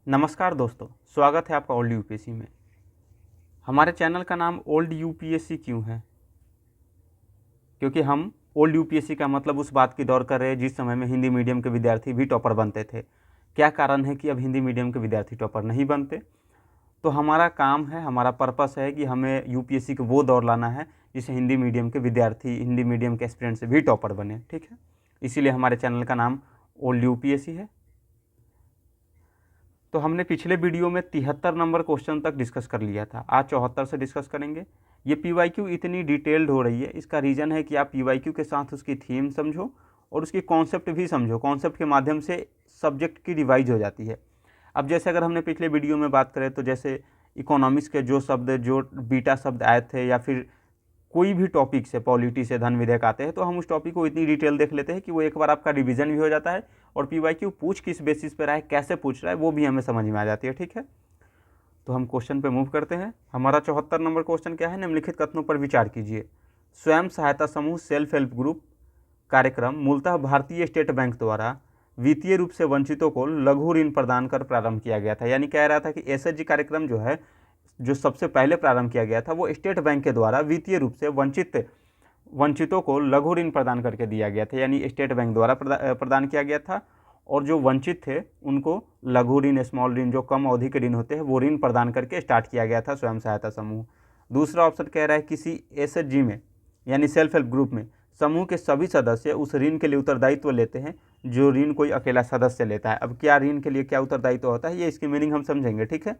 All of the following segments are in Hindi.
नमस्कार दोस्तों, स्वागत है आपका ओल्ड यूपीएससी में। हमारे चैनल का नाम ओल्ड यूपीएससी क्यों है? क्योंकि हम ओल्ड यूपीएससी का मतलब उस बात की दौर कर रहे हैं जिस समय में हिंदी मीडियम के विद्यार्थी भी टॉपर बनते थे। क्या कारण है कि अब हिंदी मीडियम के विद्यार्थी टॉपर नहीं बनते? तो हमारा काम है, हमारा पर्पस है कि हमें यूपीएससी को वो दौर लाना है जिससे हिंदी मीडियम के विद्यार्थी, हिंदी मीडियम के एस्पिरेंट से भी टॉपर बने। ठीक है, इसीलिए हमारे चैनल का नाम ओल्ड यूपीएससी है। तो हमने पिछले वीडियो में 73 नंबर क्वेश्चन तक डिस्कस कर लिया था। आज 74 से डिस्कस करेंगे। ये पीवाईक्यू इतनी डिटेल्ड हो रही है, इसका रीज़न है कि आप पीवाईक्यू के साथ उसकी थीम समझो और उसकी कॉन्सेप्ट भी समझो। कॉन्सेप्ट के माध्यम से सब्जेक्ट की रिवाइज हो जाती है। अब जैसे अगर हमने पिछले वीडियो में बात करें तो जैसे इकोनॉमिक्स के जो शब्द, जो बीटा शब्द आए थे, या फिर कोई भी टॉपिक से, पॉलिटी से धन विधेयक आते हैं, तो हम उस टॉपिक को इतनी डिटेल देख लेते हैं कि वो एक बार आपका रिवीजन भी हो जाता है और पीवाईक्यू पूछ किस बेसिस पे रहा है, कैसे पूछ रहा है, वो भी हमें समझ में आ जाती है। ठीक है, तो हम क्वेश्चन पे मूव करते हैं। हमारा 74 नंबर क्वेश्चन क्या है? निम्नलिखित कथनों पर विचार कीजिए। स्वयं सहायता समूह सेल्फ हेल्प ग्रुप कार्यक्रम मूलतः भारतीय स्टेट बैंक द्वारा वित्तीय रूप से वंचितों को लघु ऋण प्रदान कर प्रारंभ किया गया था। यानी कह रहा था कि एसएचजी कार्यक्रम जो है, जो सबसे पहले प्रारंभ किया गया था, वो स्टेट बैंक के द्वारा वित्तीय रूप से वंचितों को लघु ऋण प्रदान करके दिया गया था। यानी स्टेट बैंक द्वारा प्रदान किया गया था, और जो वंचित थे उनको लघु ऋण, स्मॉल ऋण, जो कम अवधि के ऋण होते हैं, वो ऋण प्रदान करके स्टार्ट किया गया था स्वयं सहायता समूह। दूसरा ऑप्शन कह रहा है किसी एसएचजी में, यानी सेल्फ हेल्प ग्रुप में, समूह के सभी सदस्य उस ऋण के लिए उत्तरदायित्व लेते हैं जो ऋण कोई अकेला सदस्य लेता है। अब क्या ऋण के लिए क्या उत्तरदायित्व होता है, ये इसकी मीनिंग हम समझेंगे। ठीक है,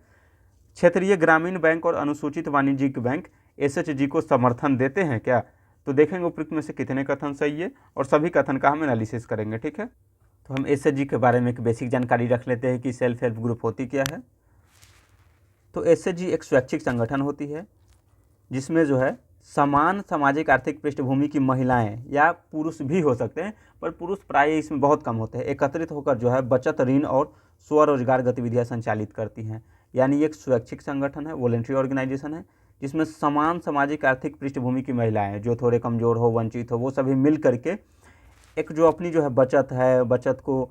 क्षेत्रीय ग्रामीण बैंक और अनुसूचित वाणिज्यिक बैंक एसएचजी को समर्थन देते हैं क्या? तो देखेंगे उपयुक्त में से कितने कथन सही है और सभी कथन का हम एनालिसिस करेंगे। ठीक है, तो हम एसएचजी के बारे में एक बेसिक जानकारी रख लेते हैं कि सेल्फ हेल्प ग्रुप होती क्या है। तो एसएचजी एक स्वैच्छिक संगठन होती है जिसमें जो है समान सामाजिक आर्थिक पृष्ठभूमि की महिलाएं या पुरुष भी हो सकते हैं, पर पुरुष प्राय इसमें बहुत कम होते हैं, एकत्रित होकर जो है बचत, ऋण और स्वरोजगार गतिविधियां संचालित करती हैं। यानी एक स्वैच्छिक संगठन है, वॉलंटरी ऑर्गेनाइजेशन है, जिसमें समान सामाजिक आर्थिक पृष्ठभूमि की महिलाएं, जो थोड़े कमज़ोर हो, वंचित हो, वो सभी मिल करके एक जो अपनी जो है बचत है, बचत को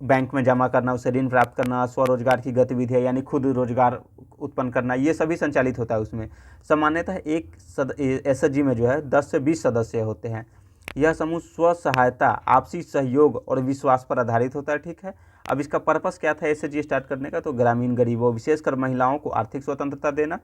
बैंक में जमा करना, उसे ऋण प्राप्त करना, स्वरोजगार की गतिविधियाँ यानी खुद रोजगार उत्पन्न करना, ये सभी संचालित होता है उसमें। सामान्यतः एक एसएचजी में जो है 10 से 20 सदस्य होते हैं। यह समूह स्व सहायता, आपसी सहयोग और विश्वास पर आधारित होता है। ठीक है, अब इसका पर्पस क्या था एसएचजी स्टार्ट करने का? तो ग्रामीण गरीबों, विशेषकर महिलाओं को आर्थिक स्वतंत्रता देना,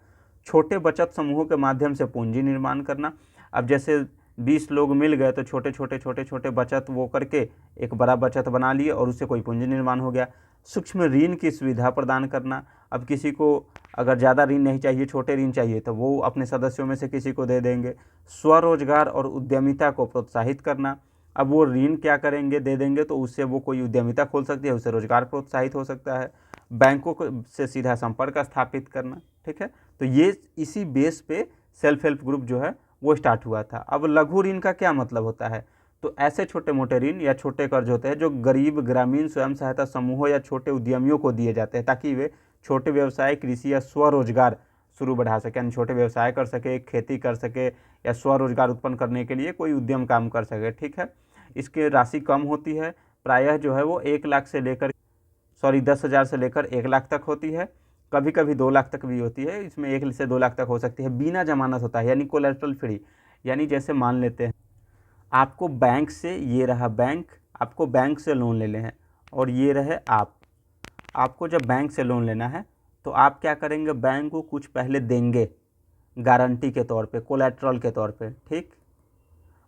छोटे बचत समूहों के माध्यम से पूंजी निर्माण करना। अब जैसे 20 लोग मिल गए तो छोटे छोटे बचत वो करके एक बड़ा बचत बना लिए और उससे कोई पूंजी निर्माण हो गया। सूक्ष्म ऋण की सुविधा प्रदान करना। अब किसी को अगर ज़्यादा ऋण नहीं चाहिए, छोटे ऋण चाहिए, तो वो अपने सदस्यों में से किसी को दे देंगे। स्वरोजगार और उद्यमिता को प्रोत्साहित करना। अब वो ऋण क्या करेंगे, दे देंगे तो उससे वो कोई उद्यमिता खोल सकती है, उससे रोजगार प्रोत्साहित हो सकता है। बैंकों से सीधा संपर्क स्थापित करना। ठीक है, तो ये इसी बेस पे सेल्फ हेल्प ग्रुप जो है वो स्टार्ट हुआ था। अब लघु ऋण का क्या मतलब होता है? तो ऐसे छोटे मोटे ऋण या छोटे कर्ज होते हैं जो गरीब, ग्रामीण, स्वयं सहायता समूहों या छोटे उद्यमियों को दिए जाते हैं ताकि वे छोटे व्यवसाय, कृषि या स्वरोजगार शुरू बढ़ा सके, यानी छोटे व्यवसाय कर सके, खेती कर सके, या स्वरोजगार उत्पन्न करने के लिए कोई उद्यम काम कर सके। ठीक है, इसकी राशि कम होती है, प्रायः जो है वो 1 लाख से लेकर 10,000 से लेकर 1 लाख तक होती है। कभी कभी 2 लाख तक भी होती है, इसमें 1 से 2 लाख तक हो सकती है। बिना जमानत होता है, यानी कोलेटरल फ्री। यानी जैसे मान लेते हैं आपको बैंक से, ये रहा बैंक, आपको बैंक से लोन लेने हैं, और ये रहे आपको जब बैंक से लोन लेना है तो आप क्या करेंगे, बैंक को कुछ पहले देंगे गारंटी के तौर पे, कोलेटरल के तौर पे। ठीक,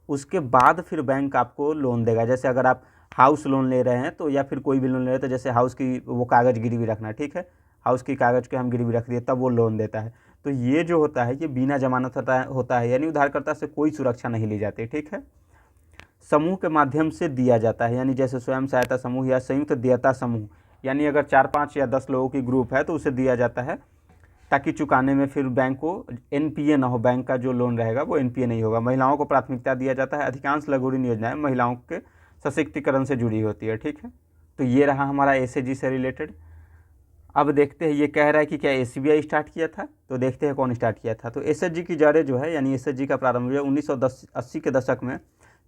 उसके बाद फिर बैंक आपको लोन देगा। जैसे अगर आप हाउस लोन ले रहे हैं तो, या फिर कोई भी लोन ले रहे हैं तो जैसे हाउस की वो कागज़ गिरवी रखना। ठीक है, हाउस की कागज़ के हम गिरवी रख दिए तब वो लोन देता है। तो ये जो होता है ये बिना जमानत होता है, यानी उधारकर्ता से कोई सुरक्षा नहीं ली जाती। ठीक है, समूह के माध्यम से दिया जाता है, यानी जैसे स्वयं सहायता समूह या संयुक्त देयता समूह, यानी अगर 4, 5 या 10 लोगों की ग्रुप है तो उसे दिया जाता है ताकि चुकाने में फिर बैंक को एनपीए ना हो, बैंक का जो लोन रहेगा वो एनपीए नहीं होगा। महिलाओं को प्राथमिकता दिया जाता है। अधिकांश लघु ऋण योजनाएं महिलाओं के सशक्तिकरण से जुड़ी होती है। ठीक है, तो ये रहा हमारा एसएचजी से रिलेटेड। अब देखते हैं ये कह रहा है कि क्या एसबीआई स्टार्ट किया था, तो देखते हैं कौन स्टार्ट किया था। तो एसएचजी की जड़ें जो है, यानी एसएचजी का प्रारंभ हुआ 1980 के दशक में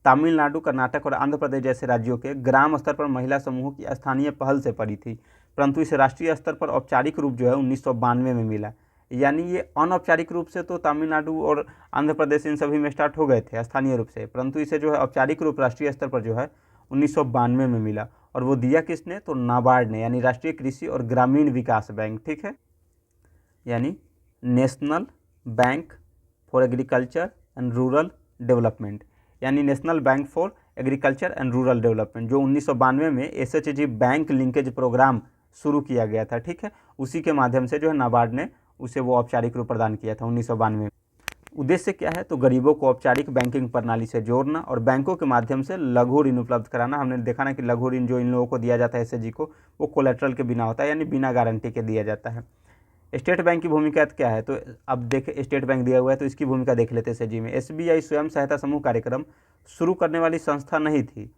तमिलनाडु, कर्नाटक और आंध्र प्रदेश जैसे राज्यों के ग्राम स्तर पर महिला समूहों की स्थानीय पहल से पड़ी थी। परंतु इसे राष्ट्रीय स्तर पर औपचारिक रूप जो है 1992 में मिला। यानी ये अनौपचारिक रूप से तो तमिलनाडु और आंध्र प्रदेश इन सभी में स्टार्ट हो गए थे स्थानीय रूप से, परंतु इसे जो है औपचारिक रूप राष्ट्रीय स्तर पर जो है 1992 में मिला। और वो दिया किसने, तो नाबार्ड ने, यानी राष्ट्रीय कृषि और ग्रामीण विकास बैंक, ठीक है, यानी national bank for agriculture and rural development, यानी national bank for agriculture and rural development, जो 1992 में एसएचजी बैंक लिंकेज प्रोग्राम शुरू किया गया था, ठीक है। उसी के माध्यम से जो है नाबार्ड ने उसे वो औपचारिक रूप प्रदान किया था 1992 में। उद्देश्य क्या है, तो गरीबों को औपचारिक बैंकिंग प्रणाली से जोड़ना और बैंकों के माध्यम से लघु ऋण उपलब्ध कराना। हमने देखा ना कि लघु ऋण जो इन लोगों को दिया जाता है एसएचजी को, वो कोलेट्रल के बिना होता है, यानी बिना गारंटी के दिया जाता है। स्टेट बैंक की भूमिका क्या है, तो अब देखें स्टेट बैंक दिया हुआ है तो इसकी भूमिका देख लेते हैं एसएचजी में। एसबीआई स्वयं सहायता समूह कार्यक्रम शुरू करने वाली संस्था नहीं थी,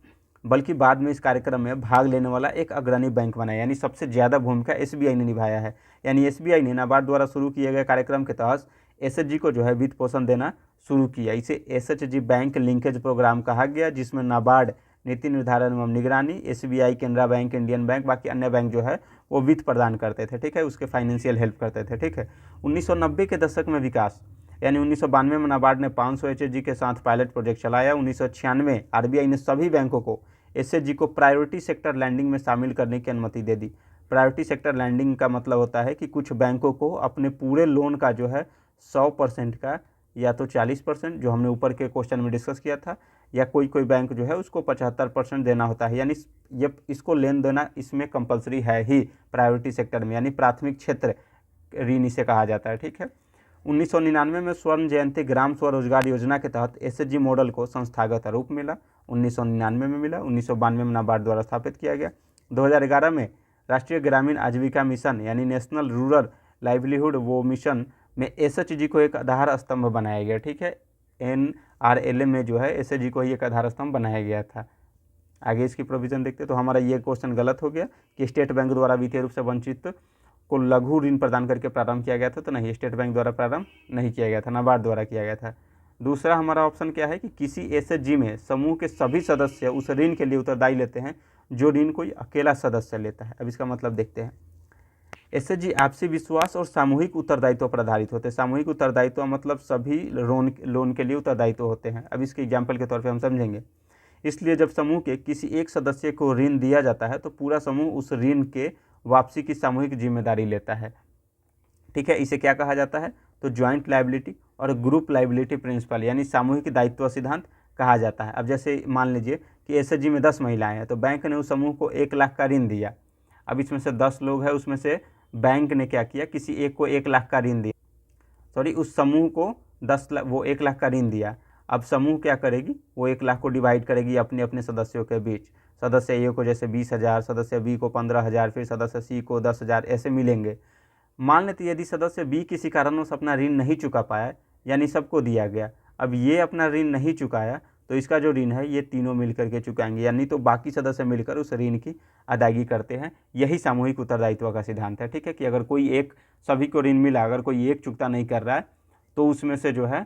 बल्कि बाद में इस कार्यक्रम में भाग लेने वाला एक अग्रणी बैंक बना, यानी सबसे ज़्यादा भूमिका एसबीआई ने निभाया है। यानी एसबीआई ने नाबार्ड द्वारा शुरू किए गए कार्यक्रम के तहत एसएचजी को जो है वित्त पोषण देना शुरू किया। इसे एसएचजी बैंक लिंकेज प्रोग्राम कहा गया, जिसमें नाबार्ड नीति निर्धारण एवं निगरानी, SBI, Canara bank, Indian bank, बाकी अन्य बैंक जो है वो वित्त प्रदान करते थे, ठीक है, उसके फाइनेंशियल हेल्प करते थे, ठीक है। 1990 के दशक में विकास, यानी 1992 में नाबार्ड ने 500 एसएचजी के साथ पायलट प्रोजेक्ट चलाया। 1996 आरबीआई ने सभी बैंकों को एसएचजी को प्रायोरिटी सेक्टर लैंडिंग में शामिल करने की अनुमति दे दी। प्रायोरिटी सेक्टर लैंडिंग का मतलब होता है कि कुछ बैंकों को अपने पूरे लोन का जो है 100% का या तो 40%, जो हमने ऊपर के क्वेश्चन में डिस्कस किया था, या कोई कोई बैंक जो है उसको 75% देना होता है। यानी ये इसको लेन देना इसमें कंपलसरी है ही प्रायोरिटी सेक्टर में, यानी प्राथमिक क्षेत्र ऋण इसे कहा जाता है, ठीक है। 1999 में स्वर्ण जयंती ग्राम स्वरोजगार योजना के तहत एसएचजी मॉडल को संस्थागत रूप मिला, 1999 में मिला। 1992 में नाबार्ड द्वारा स्थापित किया गया। 2011 में राष्ट्रीय ग्रामीण आजीविका मिशन यानी नेशनल रूरल लाइवलीहुड वो मिशन में एसएचजी को एक आधार स्तंभ बनाया गया, ठीक है। NRLM में जो है एसएचजी को ही एक आधार स्तंभ बनाया गया था। आगे इसकी प्रोविजन देखते, तो हमारा ये क्वेश्चन गलत हो गया कि स्टेट बैंक द्वारा वित्तीय रूप से वंचित को लघु ऋण प्रदान करके प्रारंभ किया गया था, तो नहीं, स्टेट बैंक द्वारा प्रारंभ नहीं किया गया था, नाबार्ड द्वारा किया गया था। दूसरा हमारा ऑप्शन क्या है कि किसी एसएचजी में समूह के सभी सदस्य उस ऋण के लिए उत्तरदायी लेते हैं जो ऋण कोई अकेला सदस्य लेता है। अब इसका मतलब देखते हैं। एसएचजी आपसी विश्वास और सामूहिक उत्तरदायित्व पर आधारित होते हैं। सामूहिक उत्तरदायित्व मतलब सभी लोन के लिए उत्तरदायित्व होते हैं। अब इसके एग्जाम्पल के तौर पर हम समझेंगे। इसलिए जब समूह के किसी एक सदस्य को ऋण दिया जाता है तो पूरा समूह उस ऋण के वापसी की सामूहिक जिम्मेदारी लेता है, ठीक है। इसे क्या कहा जाता है, तो ज्वाइंट लायबिलिटी और ग्रुप लायबिलिटी प्रिंसिपल, यानी सामूहिक दायित्व सिद्धांत कहा जाता है। अब जैसे मान लीजिए कि एसएचजी में 10 महिलाएं हैं, तो बैंक ने उस समूह को 1 लाख का ऋण दिया। अब इसमें से 10 लोग हैं, उसमें से बैंक ने क्या किया, किसी एक को 1 लाख का ऋण दिया, सॉरी उस समूह को 10 लाख, वो 1 लाख का ऋण दिया। अब समूह क्या करेगी, वो 1 लाख को डिवाइड करेगी अपने अपने सदस्यों के बीच। सदस्य ए को जैसे 20,000, सदस्य बी को 15,000, फिर सदस्य सी को 10,000, ऐसे मिलेंगे। मान लेते यदि सदस्य बी किसी कारणवश अपना ऋण नहीं चुका पाया, यानी सबको दिया गया, अब ये अपना ऋण नहीं चुकाया, तो इसका जो ऋण है ये तीनों मिलकर के चुकाएंगे, यानी तो बाकी सदस्य मिलकर उस ऋण की अदायगी करते हैं। यही सामूहिक उत्तरदायित्व का सिद्धांत है, ठीक है, कि अगर कोई एक, सभी को ऋण मिला, अगर कोई एक चुकता नहीं कर रहा है तो उसमें से जो है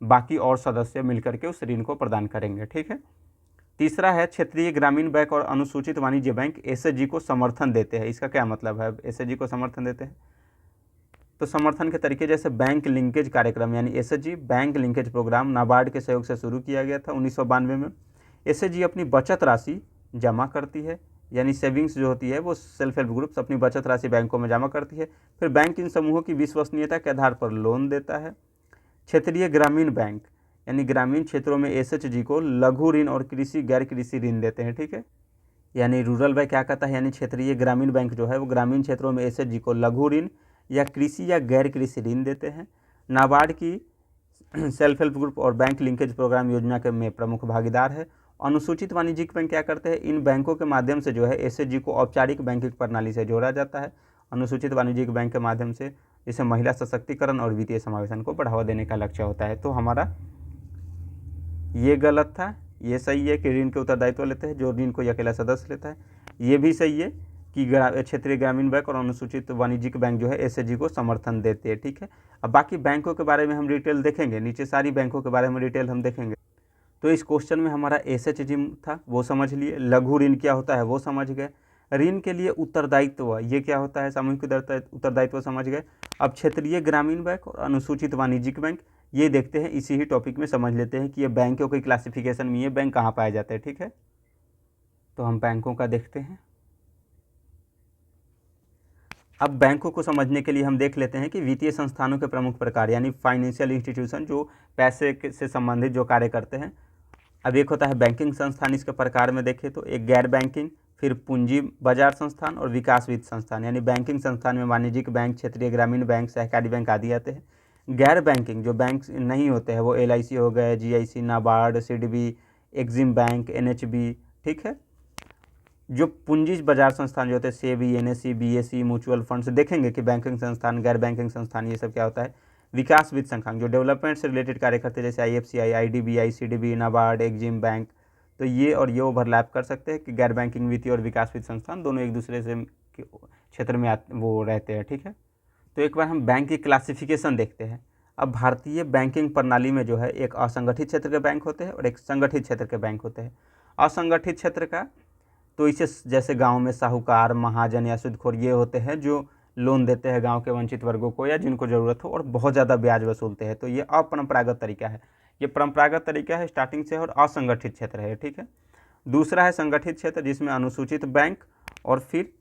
बाकी और सदस्य मिलकर के उस ऋण को प्रदान करेंगे, ठीक है। तीसरा है क्षेत्रीय ग्रामीण बैंक और अनुसूचित वाणिज्य बैंक एसएचजी को समर्थन देते हैं। इसका क्या मतलब है, एसएचजी को समर्थन देते हैं, तो समर्थन के तरीके जैसे बैंक लिंकेज कार्यक्रम, यानी SHG bank linkage programme NABARD के सहयोग से शुरू किया गया था 1992 में। एसएचजी अपनी बचत राशि जमा करती है, यानी सेविंग्स जो होती है वो सेल्फ हेल्प ग्रुप्स अपनी बचत राशि बैंकों में जमा करती है, फिर बैंक इन समूहों की विश्वसनीयता के आधार पर लोन देता है। क्षेत्रीय ग्रामीण बैंक यानी ग्रामीण क्षेत्रों में एसएचजी को लघु ऋण और कृषि गैर कृषि ऋण देते हैं, ठीक है। यानी रूरल बैंक क्या कहता है, यानी क्षेत्रीय ग्रामीण बैंक जो है वो ग्रामीण क्षेत्रों में एसएचजी को लघु ऋण या कृषि या गैर कृषि ऋण देते हैं। नाबार्ड की सेल्फ हेल्प ग्रुप और बैंक लिंकेज प्रोग्राम योजना के में प्रमुख भागीदार है। अनुसूचित वाणिज्यिक बैंक क्या करते हैं, इन बैंकों के माध्यम से जो है एसएचजी को औपचारिक बैंकिंग प्रणाली से जोड़ा जाता है। अनुसूचित वाणिज्यिक बैंक के माध्यम से इसे महिला सशक्तिकरण और वित्तीय समावेशन को बढ़ावा देने का लक्ष्य होता है। तो हमारा ये गलत था, ये सही है कि ऋण के उत्तरदायित्व लेते हैं जो ऋण कोई अकेला सदस्य लेता है। ये भी सही है कि क्षेत्रीय ग्रामीण बैंक और अनुसूचित वाणिज्यिक बैंक जो है एसएचजी को समर्थन देते हैं, ठीक है। अब बाकी बैंकों के बारे में हम डिटेल देखेंगे, नीचे सारी बैंकों के बारे में डिटेल हम देखेंगे। तो इस क्वेश्चन में हमारा एसएचजी था वो समझ लिए, लघु ऋण क्या होता है वो समझ गए, ऋण के लिए उत्तरदायित्व, ये क्या होता है, सामूहिक उत्तरदायित्व समझ गए। अब क्षेत्रीय ग्रामीण बैंक और अनुसूचित वाणिज्यिक बैंक, ये देखते हैं, इसी ही टॉपिक में समझ लेते हैं कि ये बैंकों की क्लासिफिकेशन में ये बैंक कहाँ पाए जाते हैं। ठीक है, तो हम बैंकों का देखते हैं। अब बैंकों को समझने के लिए हम देख लेते हैं कि वित्तीय संस्थानों के प्रमुख प्रकार, यानी फाइनेंशियल इंस्टीट्यूशन, जो पैसे से संबंधित जो कार्य करते हैं। अब एक होता है बैंकिंग संस्थान, इसके प्रकार में देखें तो एक गैर बैंकिंग, फिर पूंजी बाजार संस्थान और विकास वित्त संस्थान। यानी बैंकिंग संस्थान में वाणिज्यिक बैंक, क्षेत्रीय ग्रामीण बैंक, सहकारी बैंक आदि आते हैं। गैर बैंकिंग जो बैंक नहीं होते हैं वो LIC हो गए, GIC, NABARD, SIDBI, EXIM bank, NHB। ठीक है, जो पूंजी बाजार संस्थान जो होते हैं SEBI, NSE, BSE, mutual funds, देखेंगे कि बैंकिंग संस्थान, गैर बैंकिंग संस्थान, ये सब क्या होता है। विकास वित्त संस्थान जो डेवलपमेंट से रिलेटेड कार्य करते हैं, जैसे IFCI, IDBI, CDB, NABARD, EXIM bank. तो ये और ये ओवरलैप कर सकते हैं कि गैर बैंकिंग वित्तीय और विकास वित्त संस्थान दोनों एक दूसरे से क्षेत्र में वो रहते हैं। ठीक है, तो एक बार हम बैंक की क्लासिफिकेशन देखते हैं। अब भारतीय बैंकिंग प्रणाली में जो है एक असंगठित क्षेत्र के बैंक होते हैं और एक संगठित क्षेत्र के बैंक होते हैं। असंगठित क्षेत्र का तो इसे जैसे गांव में साहूकार, महाजन या सूदखोर ये होते हैं जो लोन देते हैं गांव के वंचित वर्गों को या जिनको ज़रूरत हो और बहुत ज़्यादा ब्याज वसूलते हैं। तो ये अपरंपरागत तरीका है, ये परंपरागत तरीका है स्टार्टिंग से, और असंगठित क्षेत्र है। ठीक है, दूसरा है संगठित क्षेत्र, जिसमें अनुसूचित बैंक और फिर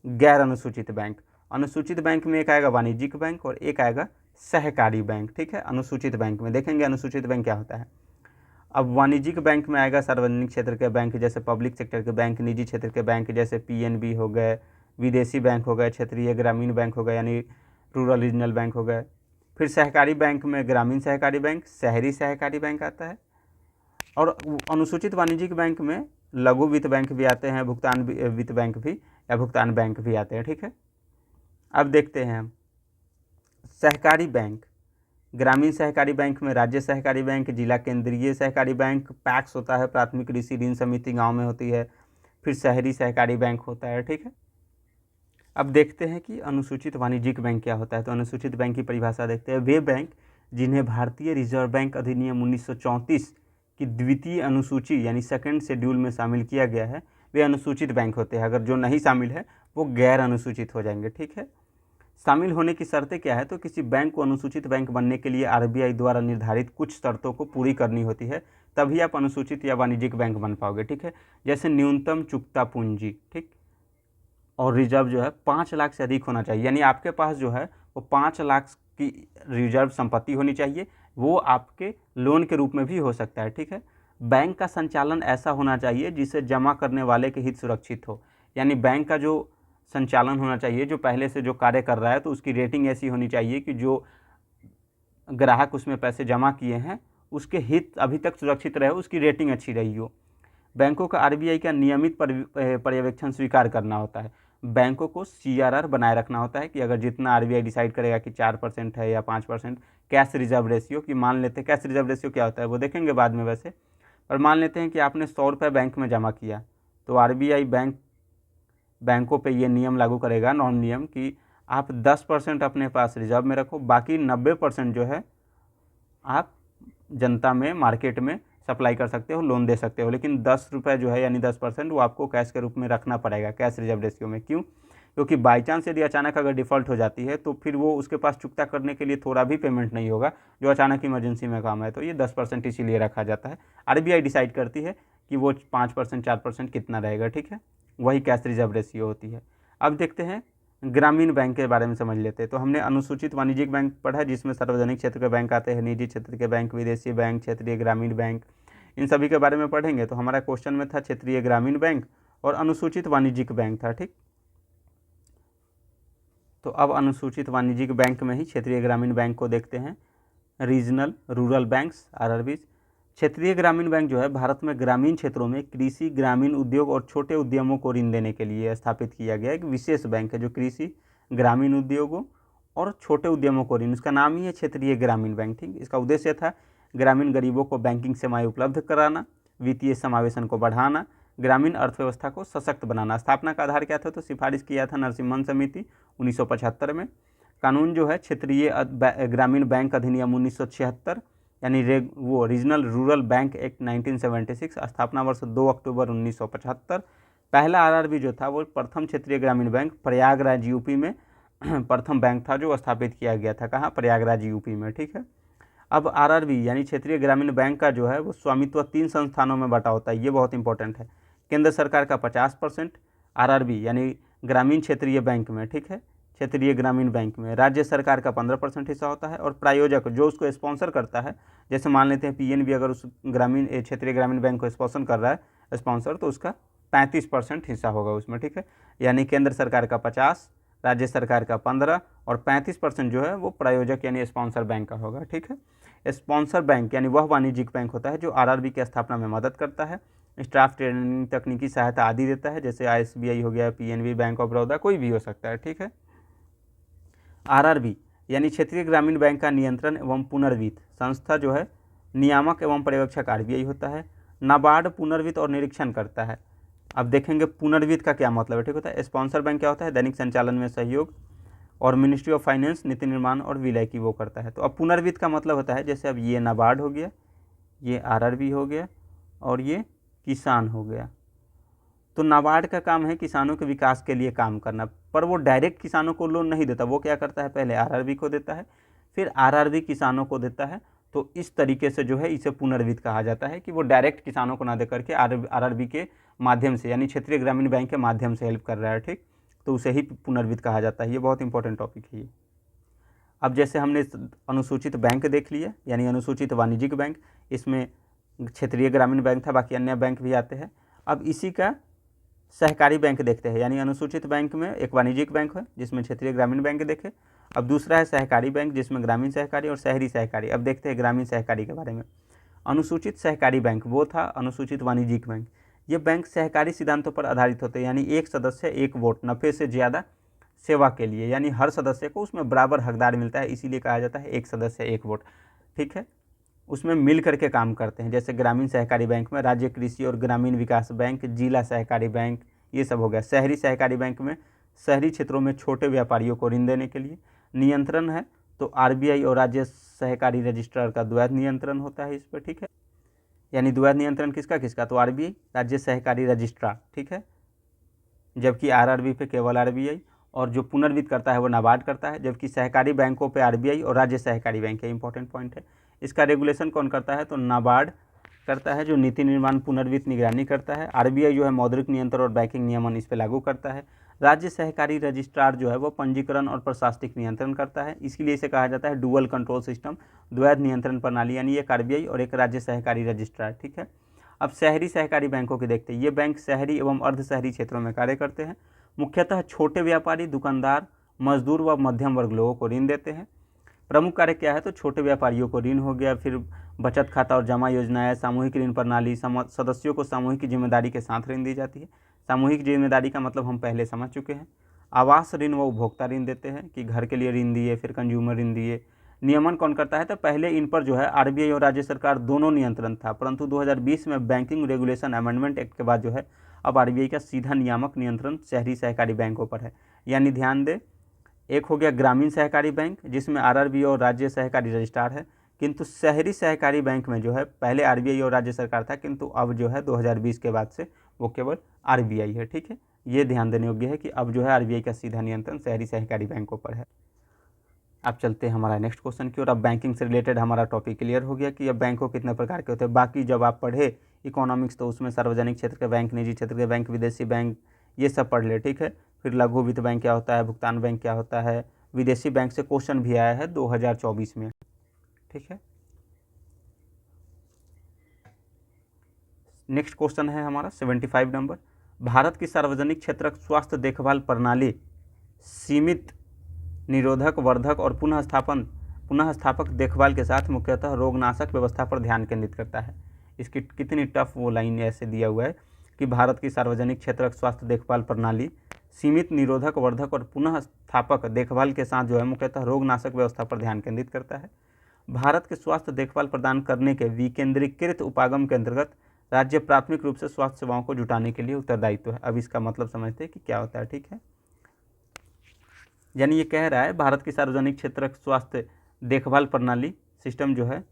गैर अनुसूचित बैंक। अनुसूचित बैंक में एक आएगा वाणिज्यिक बैंक और एक आएगा सहकारी बैंक। ठीक है, अनुसूचित बैंक में देखेंगे अनुसूचित बैंक क्या होता है। अब वाणिज्यिक बैंक में आएगा सार्वजनिक क्षेत्र के बैंक जैसे पब्लिक सेक्टर के बैंक, निजी क्षेत्र के बैंक जैसे PNB हो गए, विदेशी बैंक हो गए, क्षेत्रीय ग्रामीण बैंक हो गए यानी रूरल रीजनल बैंक हो गए। फिर सहकारी बैंक में ग्रामीण सहकारी बैंक, शहरी सहकारी बैंक आता है। और अनुसूचित वाणिज्यिक बैंक में लघु वित्त बैंक भी आते हैं, भुगतान वित्त बैंक भी या भुगतान बैंक भी आते हैं। ठीक है, अब देखते हैं हम सहकारी बैंक। ग्रामीण सहकारी बैंक में राज्य सहकारी बैंक, जिला केंद्रीय सहकारी बैंक, पैक्स होता है, प्राथमिक कृषि ऋण समिति गांव में होती है। फिर शहरी सहकारी बैंक होता है। ठीक है, अब देखते हैं कि अनुसूचित वाणिज्यिक बैंक क्या होता है। तो अनुसूचित बैंक की परिभाषा देखते हैं। वे बैंक जिन्हें भारतीय रिजर्व बैंक अधिनियम 1934 की द्वितीय अनुसूची यानी सेकंड शेड्यूल में शामिल किया गया है, वे अनुसूचित बैंक होते हैं। अगर जो नहीं शामिल है वो गैर अनुसूचित हो जाएंगे। ठीक है, शामिल होने की शर्तें क्या है, तो किसी बैंक को अनुसूचित बैंक बनने के लिए RBI द्वारा निर्धारित कुछ शर्तों को पूरी करनी होती है, तभी आप अनुसूचित या वाणिज्यिक बैंक बन पाओगे। ठीक है, जैसे न्यूनतम चुकता पूंजी, ठीक, और रिजर्व जो है 5 लाख से अधिक होना चाहिए। यानी आपके पास जो है वो 5 लाख की रिजर्व संपत्ति होनी चाहिए, वो आपके लोन के रूप में भी हो सकता है। ठीक है, बैंक का संचालन ऐसा होना चाहिए जिससे जमा करने वाले के हित सुरक्षित हो। यानी बैंक का जो संचालन होना चाहिए, जो पहले से जो कार्य कर रहा है, तो उसकी रेटिंग ऐसी होनी चाहिए कि जो ग्राहक उसमें पैसे जमा किए हैं उसके हित अभी तक सुरक्षित रहे, उसकी रेटिंग अच्छी रही हो। बैंकों का RBI का नियमित पर्यवेक्षण स्वीकार करना होता है। बैंकों को CRR बनाए रखना होता है कि अगर जितना RBI डिसाइड करेगा कि 4% है या 5%, कैश रिजर्व रेशियो, कि मान लेते हैं कैश रिजर्व रेशियो क्या होता है वो देखेंगे बाद में वैसे, पर मान लेते हैं कि आपने 100 रुपये बैंक में जमा किया, तो RBI बैंकों पे ये नियम लागू करेगा, नॉर्म नियम, कि आप 10% अपने पास रिजर्व में रखो, बाकी 90% जो है आप जनता में, मार्केट में सप्लाई कर सकते हो, लोन दे सकते हो। लेकिन 10 रुपये जो है यानी 10% वो आपको कैश के रूप में रखना पड़ेगा कैश रिजर्व रेशियो में। क्यों? क्योंकि बाई चांस यदि अचानक अगर डिफ़ॉल्ट हो जाती है तो फिर वो उसके पास चुकता करने के लिए थोड़ा भी पेमेंट नहीं होगा, जो अचानक इमरजेंसी में काम है। तो ये 10% इसीलिए रखा जाता है। RBI डिसाइड करती है कि वो 5% 4% कितना रहेगा। ठीक है, वही कैश रिजर्व रेशियो होती है। अब देखते हैं ग्रामीण बैंक के बारे में समझ लेते हैं। तो हमने अनुसूचित वाणिज्यिक बैंक पढ़ा जिसमें सार्वजनिक क्षेत्र के बैंक आते हैं, निजी क्षेत्र के बैंक, विदेशी बैंक, क्षेत्रीय ग्रामीण बैंक, इन सभी के बारे में पढ़ेंगे। तो हमारा क्वेश्चन में था क्षेत्रीय ग्रामीण बैंक और अनुसूचित वाणिज्यिक बैंक था। ठीक, तो अब अनुसूचित वाणिज्यिक बैंक में ही क्षेत्रीय ग्रामीण बैंक को देखते हैं। Regional rural banks RRBs। क्षेत्रीय ग्रामीण बैंक जो है भारत में ग्रामीण क्षेत्रों में कृषि, ग्रामीण उद्योग और छोटे उद्यमों को ऋण देने के लिए स्थापित किया गया एक विशेष बैंक है, जो कृषि, ग्रामीण उद्योगों और छोटे उद्यमों को ऋण, इसका नाम ही है क्षेत्रीय ग्रामीण बैंक। ठीक, इसका उद्देश्य था ग्रामीण गरीबों को बैंकिंग सेवाएं उपलब्ध कराना, वित्तीय समावेशन को बढ़ाना, ग्रामीण अर्थव्यवस्था को सशक्त बनाना। स्थापना का आधार क्या था, तो सिफारिश किया था नरसिम्हन समिति 1975 में। कानून जो है क्षेत्रीय ग्रामीण बैंक अधिनियम 1976 यानी वो रीजनल रूरल बैंक एक्ट 1976, स्थापना वर्ष 2 अक्टूबर 1975, पहला आरआरबी जो था वो प्रथम क्षेत्रीय ग्रामीण बैंक प्रयागराज यूपी में प्रथम बैंक था जो स्थापित किया गया था। कहाँ? प्रयागराज यूपी में। ठीक है। अब आरआरबी यानी क्षेत्रीय ग्रामीण बैंक का जो है वो स्वामित्व 3 संस्थानों में बटा होता है। ये बहुत इंपॉर्टेंट है। केंद्र सरकार का 50% आरआरबी यानी ग्रामीण क्षेत्रीय बैंक में, ठीक है, क्षेत्रीय ग्रामीण बैंक में। राज्य सरकार का 15% हिस्सा होता है और प्रायोजक जो उसको स्पॉन्सर करता है, जैसे मान लेते हैं पीएनबी अगर उस ग्रामीण क्षेत्रीय ग्रामीण बैंक को स्पॉन्सर कर रहा है स्पॉन्सर, तो उसका 35% हिस्सा होगा उसमें। ठीक है। यानी केंद्र सरकार का 50, राज्य सरकार का 15 और 35% जो है वो प्रायोजक यानी स्पॉन्सर बैंक का होगा। ठीक है। स्पॉन्सर बैंक यानी वह वाणिज्यिक बैंक होता है जो आरआरबी की स्थापना में मदद करता है, स्टाफ ट्रेनिंग, तकनीकी सहायता आदि देता है, जैसे आईएसबीआई हो गया, पीएनबी, बैंक ऑफ बड़ौदा, कोई भी हो सकता है। ठीक है। आरआरबी यानी क्षेत्रीय ग्रामीण बैंक का नियंत्रण एवं पुनर्वित्त संस्था जो है नियामक एवं पर्यवेक्षक आरबीआई होता है। नाबार्ड पुनर्वित्त और निरीक्षण करता है। अब देखेंगे पुनर्वित्त का क्या मतलब है। ठीक होता है। स्पॉन्सर बैंक क्या होता है? दैनिक संचालन में सहयोग, और मिनिस्ट्री ऑफ फाइनेंस नीति निर्माण और विलय की वो करता है। तो अब पुनर्वित्त का मतलब होता है जैसे अब ये नाबार्ड हो गया, ये आरआरबी हो गया और ये किसान हो गया। तो नाबार्ड का काम है किसानों के विकास के लिए काम करना, पर वो डायरेक्ट किसानों को लोन नहीं देता। वो क्या करता है? पहले आरआरबी को देता है, फिर आरआरबी किसानों को देता है। तो इस तरीके से जो है इसे पुनर्वित्त कहा जाता है कि वो डायरेक्ट किसानों को ना दे करके आरआरबी के माध्यम से यानी क्षेत्रीय ग्रामीण बैंक के माध्यम से हेल्प कर रहा है। ठीक, तो उसे ही पुनर्वित्त कहा जाता है। ये बहुत इंपॉर्टेंट टॉपिक है ये। अब जैसे हमने अनुसूचित बैंक देख लिया यानी अनुसूचित वाणिज्यिक बैंक, इसमें क्षेत्रीय ग्रामीण बैंक था, बाकी अन्य बैंक भी आते हैं। अब इसी का सहकारी बैंक देखते हैं, यानी अनुसूचित बैंक में एक वाणिज्यिक बैंक है जिसमें क्षेत्रीय ग्रामीण बैंक देखे। अब दूसरा है सहकारी बैंक जिसमें ग्रामीण सहकारी और शहरी सहकारी। अब देखते हैं ग्रामीण सहकारी के बारे में। अनुसूचित सहकारी बैंक वो था अनुसूचित वाणिज्यिक बैंक। ये बैंक सहकारी सिद्धांतों पर आधारित होते हैं, यानी एक सदस्य एक वोट, नफ़े से ज़्यादा सेवा के लिए, यानी हर सदस्य को उसमें बराबर हकदार मिलता है, इसीलिए कहा जाता है एक सदस्य एक वोट। ठीक है। उसमें मिल करके काम करते हैं, जैसे ग्रामीण सहकारी बैंक में राज्य कृषि और ग्रामीण विकास बैंक, जिला सहकारी बैंक, ये सब हो गया। शहरी सहकारी बैंक में शहरी क्षेत्रों में छोटे व्यापारियों को ऋण देने के लिए नियंत्रण है, तो आरबीआई और राज्य सहकारी रजिस्ट्रार का द्वैध नियंत्रण होता है इस पर। ठीक है। यानी द्वैध नियंत्रण किसका किसका? तो आरबीआई, राज्य सहकारी रजिस्ट्रार। ठीक है। जबकि आरआरबी पे केवल आरबीआई, और जो पुनर्वित्त करता है वो नाबार्ड करता है, जबकि सहकारी बैंकों पे आरबीआई और राज्य सहकारी बैंक है। इंपॉर्टेंट पॉइंट है। इसका रेगुलेशन कौन करता है? तो नाबार्ड करता है, जो नीति निर्माण पुनर्वित्त निगरानी करता है। आरबीआई जो है मौद्रिक नियंत्रण और बैंकिंग नियमन इस पर लागू करता है। राज्य सहकारी रजिस्ट्रार जो है वो पंजीकरण और प्रशासनिक नियंत्रण करता है, इसलिए इसे कहा जाता है डुअल कंट्रोल सिस्टम, द्वैध नियंत्रण प्रणाली, यानी एक आरबीआई और एक राज्य सहकारी रजिस्ट्रार। ठीक है। अब शहरी सहकारी बैंकों की देखते हैं। ये बैंक शहरी एवं अर्ध शहरी क्षेत्रों में कार्य करते हैं। मुख्यतः छोटे व्यापारी, दुकानदार, मजदूर व मध्यम वर्ग लोगों को ऋण देते हैं। प्रमुख कार्य क्या है? तो छोटे व्यापारियों को ऋण हो गया, फिर बचत खाता और जमा योजनाएं, सामूहिक ऋण प्रणाली, सदस्यों को सामूहिक जिम्मेदारी के साथ ऋण दी जाती है। सामूहिक जिम्मेदारी का मतलब हम पहले समझ चुके हैं। आवास ऋण व उपभोक्ता ऋण देते हैं कि घर के लिए ऋण दिए, फिर कंज्यूमर ऋण दिए। नियमन कौन करता है? तो पहले इन पर जो है आरबीआई और राज्य सरकार दोनों नियंत्रण था, परंतु 2020 में बैंकिंग रेगुलेशन अमेंडमेंट एक्ट के बाद जो है अब आरबीआई का सीधा नियामक नियंत्रण शहरी सहकारी बैंकों पर है। यानी ध्यान दे, एक हो गया ग्रामीण सहकारी बैंक जिसमें आरआरबी और राज्य सहकारी रजिस्ट्रार है, किंतु शहरी सहकारी बैंक में जो है पहले आरबीआई और राज्य सरकार था, किंतु अब जो है 2020 के बाद से वो केवल आरबीआई है। ठीक है। ये ध्यान देने योग्य है कि अब जो है आरबीआई का सीधा नियंत्रण शहरी सहकारी बैंकों पर है। अब चलते हैं हमारा नेक्स्ट क्वेश्चन की ओर। अब बैंकिंग से रिलेटेड हमारा टॉपिक क्लियर हो गया कि अब बैंकों कितने प्रकार के होते हैं। बाकी जब आप पढ़े इकोनॉमिक्स तो उसमें सार्वजनिक क्षेत्र के बैंक, निजी क्षेत्र के बैंक, विदेशी बैंक, ये सब पढ़ ले। ठीक है। फिर लघु वित्त बैंक क्या होता है, भुगतान बैंक क्या होता है, विदेशी बैंक से क्वेश्चन भी आया है 2024 में। ठीक है। नेक्स्ट क्वेश्चन है हमारा 75 नंबर। भारत की सार्वजनिक क्षेत्र स्वास्थ्य देखभाल प्रणाली सीमित, निरोधक, वर्धक और पुनः स्थापक देखभाल के साथ मुख्यतः रोगनाशक व्यवस्था पर ध्यान केंद्रित करता है। इसकी कितनी टफ वो लाइन ऐसे दिया हुआ है कि भारत की सार्वजनिक क्षेत्र स्वास्थ्य देखभाल प्रणाली सीमित, निरोधक, वर्धक और पुनः स्थापक देखभाल के साथ जो है मुख्यतः रोगनाशक व्यवस्था पर ध्यान केंद्रित करता है। भारत के स्वास्थ्य देखभाल प्रदान करने के विकेंद्रीकृत उपागम के अंतर्गत राज्य प्राथमिक रूप से स्वास्थ्य सेवाओं को जुटाने के लिए उत्तरदायित्व है। अब इसका मतलब समझते हैं कि क्या होता है। ठीक है। यानी ये कह रहा है भारत की सार्वजनिक क्षेत्र स्वास्थ्य देखभाल प्रणाली सिस्टम जो है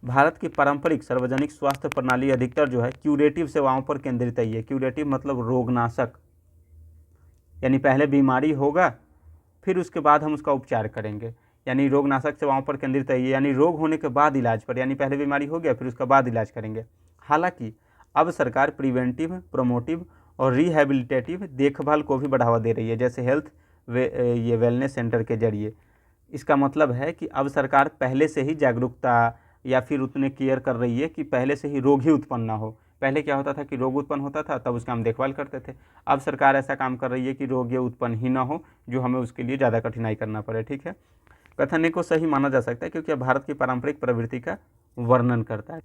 भारत की पारंपरिक सार्वजनिक स्वास्थ्य प्रणाली अधिकतर जो है क्यूरेटिव सेवाओं पर केंद्रित है। क्यूरेटिव मतलब रोगनाशक, यानी पहले बीमारी होगा फिर उसके बाद हम उसका उपचार करेंगे, यानी रोगनाशक सेवाओं पर केंद्रित है, यानी रोग होने के बाद इलाज पर, यानी पहले बीमारी हो गया फिर उसके बाद इलाज करेंगे। हालांकि अब सरकार प्रिवेंटिव, प्रोमोटिव और रिहेबिलिटेटिव देखभाल को भी बढ़ावा दे रही है, जैसे हेल्थ ये वेलनेस सेंटर के जरिए। इसका मतलब है कि अब सरकार पहले से ही जागरूकता या फिर उतने केयर कर रही है कि पहले से ही रोग ही उत्पन्न ना हो। पहले क्या होता था कि रोग उत्पन्न होता था तब उसका हम देखभाल करते थे, अब सरकार ऐसा काम कर रही है कि रोग ये उत्पन्न ही ना हो जो हमें उसके लिए ज़्यादा कठिनाई करना पड़े। ठीक है, कथन को सही माना जा सकता है क्योंकि भारत की पारंपरिक प्रवृत्ति का वर्णन करता है।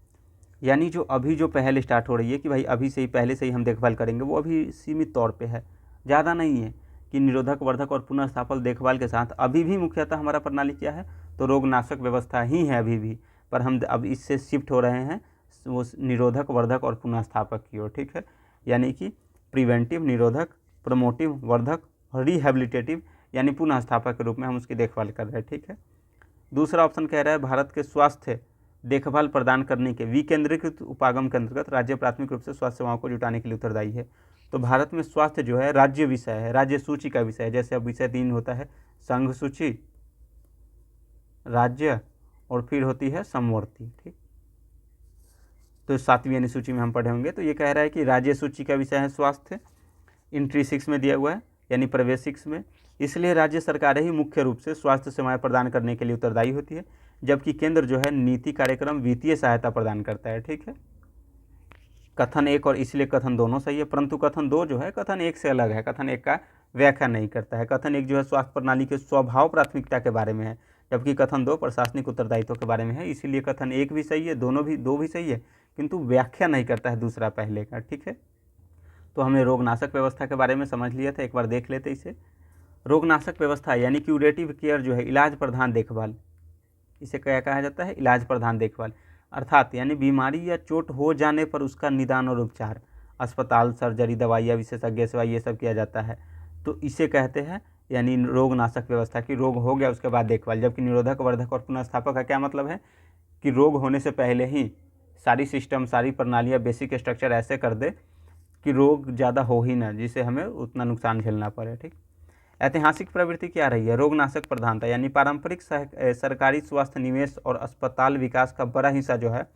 यानी जो अभी जो पहल स्टार्ट हो रही है कि भाई अभी से ही पहले से ही हम देखभाल करेंगे, वो अभी सीमित तौर पे है, ज़्यादा नहीं है। कि निरोधक, वर्धक और पुनर्स्थापक देखभाल के साथ अभी भी मुख्यतः हमारा प्रणाली क्या है, तो रोगनाशक व्यवस्था ही है अभी भी, पर हम अब इससे शिफ्ट हो रहे हैं वो निरोधक, वर्धक और पुनर्स्थापक की ओर। ठीक है, यानी कि प्रिवेंटिव, निरोधक, प्रमोटिव, वर्धक और रिहेबिलिटेटिव यानी पुनर्स्थापक के रूप में हम उसकी देखभाल कर रहे हैं। ठीक है, दूसरा ऑप्शन कह रहा है भारत के स्वास्थ्य देखभाल प्रदान करने के विकेंद्रीकृत उपागम के अंतर्गत राज्य प्राथमिक रूप से स्वास्थ्य सेवाओं को जुटाने के लिए उत्तरदायी है। तो भारत में स्वास्थ्य जो है राज्य विषय है, राज्य सूची का विषय है। जैसे अब विषय 3 होता है संघ सूची, राज्य और फिर होती है समवर्ती। ठीक, तो 7वीं यानी सूची में हम पढ़े होंगे। तो ये कह रहा है कि राज्य सूची का विषय है स्वास्थ्य, एंट्री 6 में दिया हुआ है यानी प्रवेश 6 में, इसलिए राज्य सरकारें ही मुख्य रूप से स्वास्थ्य सेवाएं प्रदान करने के लिए उत्तरदायी होती है, जबकि केंद्र जो है नीति, कार्यक्रम, वित्तीय सहायता प्रदान करता है। ठीक है, कथन 1 और इसलिए कथन दोनों सही है, परंतु कथन 2 जो है कथन 1 से अलग है, कथन 1 का व्याख्या नहीं करता है। कथन 1 जो है स्वास्थ्य प्रणाली के स्वभाव प्राथमिकता के बारे में है, जबकि कथन 2 प्रशासनिक उत्तरदायित्व के बारे में है। इसीलिए कथन 1 भी सही है, दो भी सही है, किंतु व्याख्या नहीं करता है दूसरा पहले का। ठीक है, तो हमने रोगनाशक व्यवस्था के बारे में समझ लिया था, एक बार देख लेते इसे। रोगनाशक व्यवस्था यानी क्यूरेटिव केयर जो है इलाज प्रधान देखभाल, इसे क्या कहा जाता है, इलाज प्रधान देखभाल, अर्थात यानी बीमारी या चोट हो जाने पर उसका निदान और उपचार, अस्पताल, सर्जरी, दवाइयाँ, विशेषज्ञ सेवा, ये सब किया जाता है। तो इसे कहते हैं यानी रोगनाशक व्यवस्था की रोग हो गया उसके बाद देखभाल। जबकि निरोधक, वर्धक और पुनर्स्थापक का क्या मतलब है कि रोग होने से पहले ही सारी सिस्टम, सारी प्रणालियाँ, बेसिक स्ट्रक्चर ऐसे कर दे कि रोग ज़्यादा हो ही ना, जिससे हमें उतना नुकसान झेलना पड़े। ठीक, ऐतिहासिक प्रवृत्ति क्या रही है, रोगनाशक प्रधानता यानी पारंपरिक सरकारी स्वास्थ्य निवेश और अस्पताल विकास का बड़ा हिस्सा जो है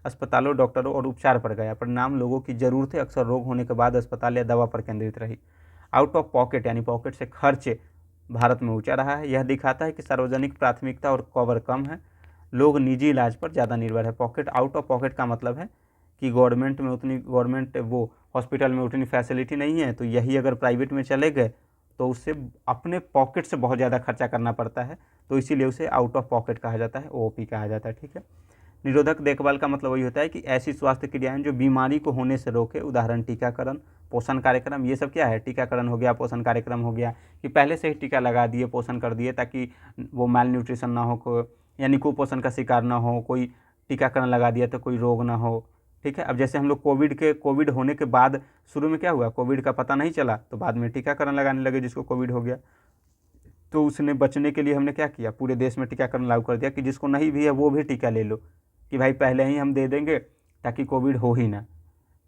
अस्पतालों, डॉक्टरों और उपचार पर गया। परिणाम लोगों की ज़रूरतें अक्सर रोग होने के बाद अस्पताल या दवा पर केंद्रित रही। आउट ऑफ पॉकेट यानी पॉकेट से खर्च भारत में ऊंचा रहा है। यह दिखाता है कि सार्वजनिक प्राथमिकता और कवर कम है, लोग निजी इलाज पर ज़्यादा निर्भर है। पॉकेट, आउट ऑफ पॉकेट का मतलब है कि गवर्नमेंट वो हॉस्पिटल में उतनी फैसिलिटी नहीं है, तो यही अगर प्राइवेट में चले गए तो उससे अपने पॉकेट से बहुत ज़्यादा खर्चा करना पड़ता है, तो इसीलिए उसे आउट ऑफ पॉकेट कहा जाता है, ओपी कहा जाता है। ठीक है, निरोधक देखभाल का मतलब वही होता है कि ऐसी स्वास्थ्य क्रियाएं जो बीमारी को होने से रोके, उदाहरण टीकाकरण, पोषण कार्यक्रम। ये सब क्या है, टीकाकरण हो गया, पोषण कार्यक्रम हो गया, कि पहले से ही टीका लगा दिए, पोषण कर दिए ताकि वो माल न्यूट्रिशन ना हो, यानी कुपोषण का शिकार ना हो, कोई टीकाकरण लगा दिया तो कोई रोग ना हो। ठीक है, अब जैसे हम लोग कोविड होने के बाद शुरू में क्या हुआ, कोविड का पता नहीं चला तो बाद में टीकाकरण लगाने लगे जिसको कोविड हो गया, तो उसने बचने के लिए हमने क्या किया, पूरे देश में टीकाकरण लागू कर दिया कि जिसको नहीं भी है वो भी टीका ले लो, कि भाई पहले ही हम दे देंगे ताकि कोविड हो ही ना।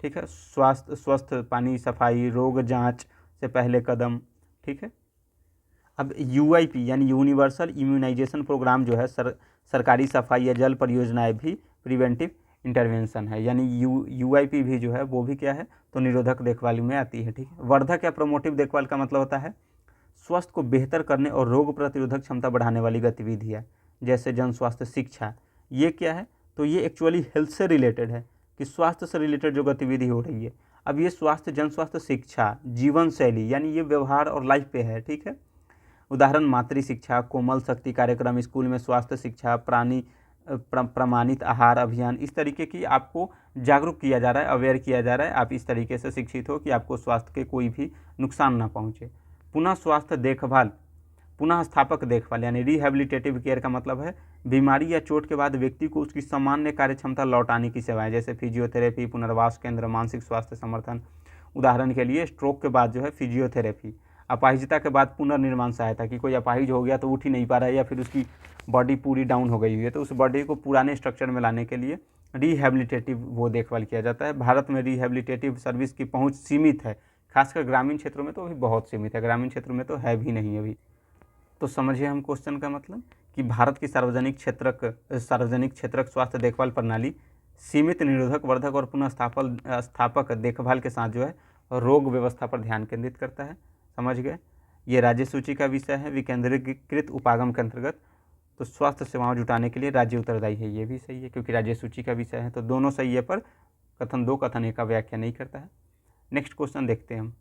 ठीक है, स्वस्थ पानी, सफाई, रोग जांच से पहले कदम। ठीक है, अब यूआईपी यानी यूनिवर्सल इम्यूनाइजेशन प्रोग्राम जो है सरकारी सफाई या जल परियोजनाएं भी प्रिवेंटिव इंटरवेंशन है, यानी यूआईपी भी जो है वो भी क्या है, तो निरोधक देखभाल में आती है। ठीक है, वर्धक या प्रमोटिव देखभाल का मतलब होता है स्वास्थ्य को बेहतर करने और रोग प्रतिरोधक क्षमता बढ़ाने वाली गतिविधियाँ, जैसे जन स्वास्थ्य शिक्षा। ये क्या है, तो ये एक्चुअली हेल्थ से रिलेटेड है, कि स्वास्थ्य से रिलेटेड जो गतिविधि हो रही है। अब ये स्वास्थ्य, जन स्वास्थ्य शिक्षा, जीवन शैली यानी ये व्यवहार और लाइफ पे है। ठीक है, उदाहरण मातृ शिक्षा, कोमल शक्ति कार्यक्रम, स्कूल में स्वास्थ्य शिक्षा, प्रमाणित आहार अभियान, इस तरीके की आपको जागरूक किया जा रहा है, अवेयर किया जा रहा है, आप इस तरीके से शिक्षित हो कि आपको स्वास्थ्य के कोई भी नुकसान ना पहुँचे। पुनः स्वास्थ्य देखभाल, पुनः स्थापक देखभाल यानी रिहेबिलिटेटिव केयर का मतलब है बीमारी या चोट के बाद व्यक्ति को उसकी सामान्य कार्य क्षमता लौटाने की सेवाएं, जैसे फिजियोथेरेपी, पुनर्वास केंद्र, मानसिक स्वास्थ्य समर्थन। उदाहरण के लिए स्ट्रोक के बाद जो है फिजियोथेरेपी, अपाहिजता के बाद पुनर्निर्माण सहायता, कि कोई अपाहिज हो गया तो उठ ही नहीं पा रहा है या फिर उसकी बॉडी पूरी डाउन हो गई हुई है, तो उस बॉडी को पुराने स्ट्रक्चर में लाने के लिए रिहेबिलिटेटिव वो देखभाल किया जाता है। भारत में रिहेबिलिटेटिव सर्विस की पहुंच सीमित है, खासकर ग्रामीण क्षेत्रों में तो अभी बहुत सीमित है, ग्रामीण क्षेत्रों में तो है भी नहीं अभी। तो समझिए हम क्वेश्चन का मतलब कि भारत की सार्वजनिक क्षेत्रक स्वास्थ्य देखभाल प्रणाली सीमित, निरोधक, वर्धक और पुनः स्थापक देखभाल के साथ जो है रोग व्यवस्था पर ध्यान केंद्रित करता है। समझ गए? ये राज्य सूची का विषय है विकेंद्रीकृत उपागम के अंतर्गत, तो स्वास्थ्य सेवाओं जुटाने के लिए राज्य उत्तरदायी है, ये भी सही है क्योंकि राज्य सूची का विषय है, तो दोनों सही है, पर कथन 2 कथन 1 का व्याख्या नहीं करता है। नेक्स्ट क्वेश्चन देखते हैं हम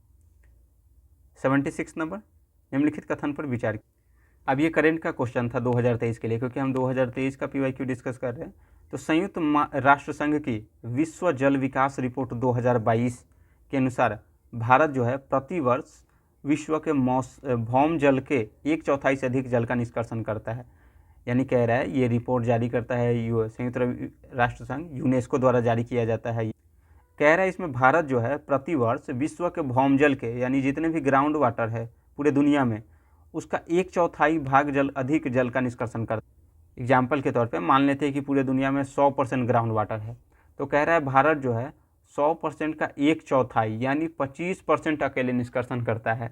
76 नंबर, निम्नलिखित कथन पर विचार। अब ये करंट का क्वेश्चन था 2023 के लिए, क्योंकि हम 2023 का PYQ डिस्कस कर रहे हैं। तो संयुक्त राष्ट्र संघ की विश्व जल विकास रिपोर्ट 2022 के अनुसार भारत जो है प्रतिवर्ष विश्व के भौम जल के 1/4 से अधिक जल का निष्कर्षण करता है। यानी कह रहा है ये रिपोर्ट जारी करता है संयुक्त राष्ट्र संघ, यूनेस्को द्वारा जारी किया जाता है। कह रहा है इसमें भारत जो है प्रतिवर्ष विश्व के भौम जल के, यानी जितने भी ग्राउंड वाटर है पूरे दुनिया में, उसका 1/4 भाग अधिक जल का निष्कर्षण करता है। एग्जाम्पल के तौर पे मान लेते हैं कि पूरे दुनिया में 100% ग्राउंड वाटर है, तो कह रहा है भारत जो है 100% का 1/4 यानी 25% अकेले निष्कर्षण करता है।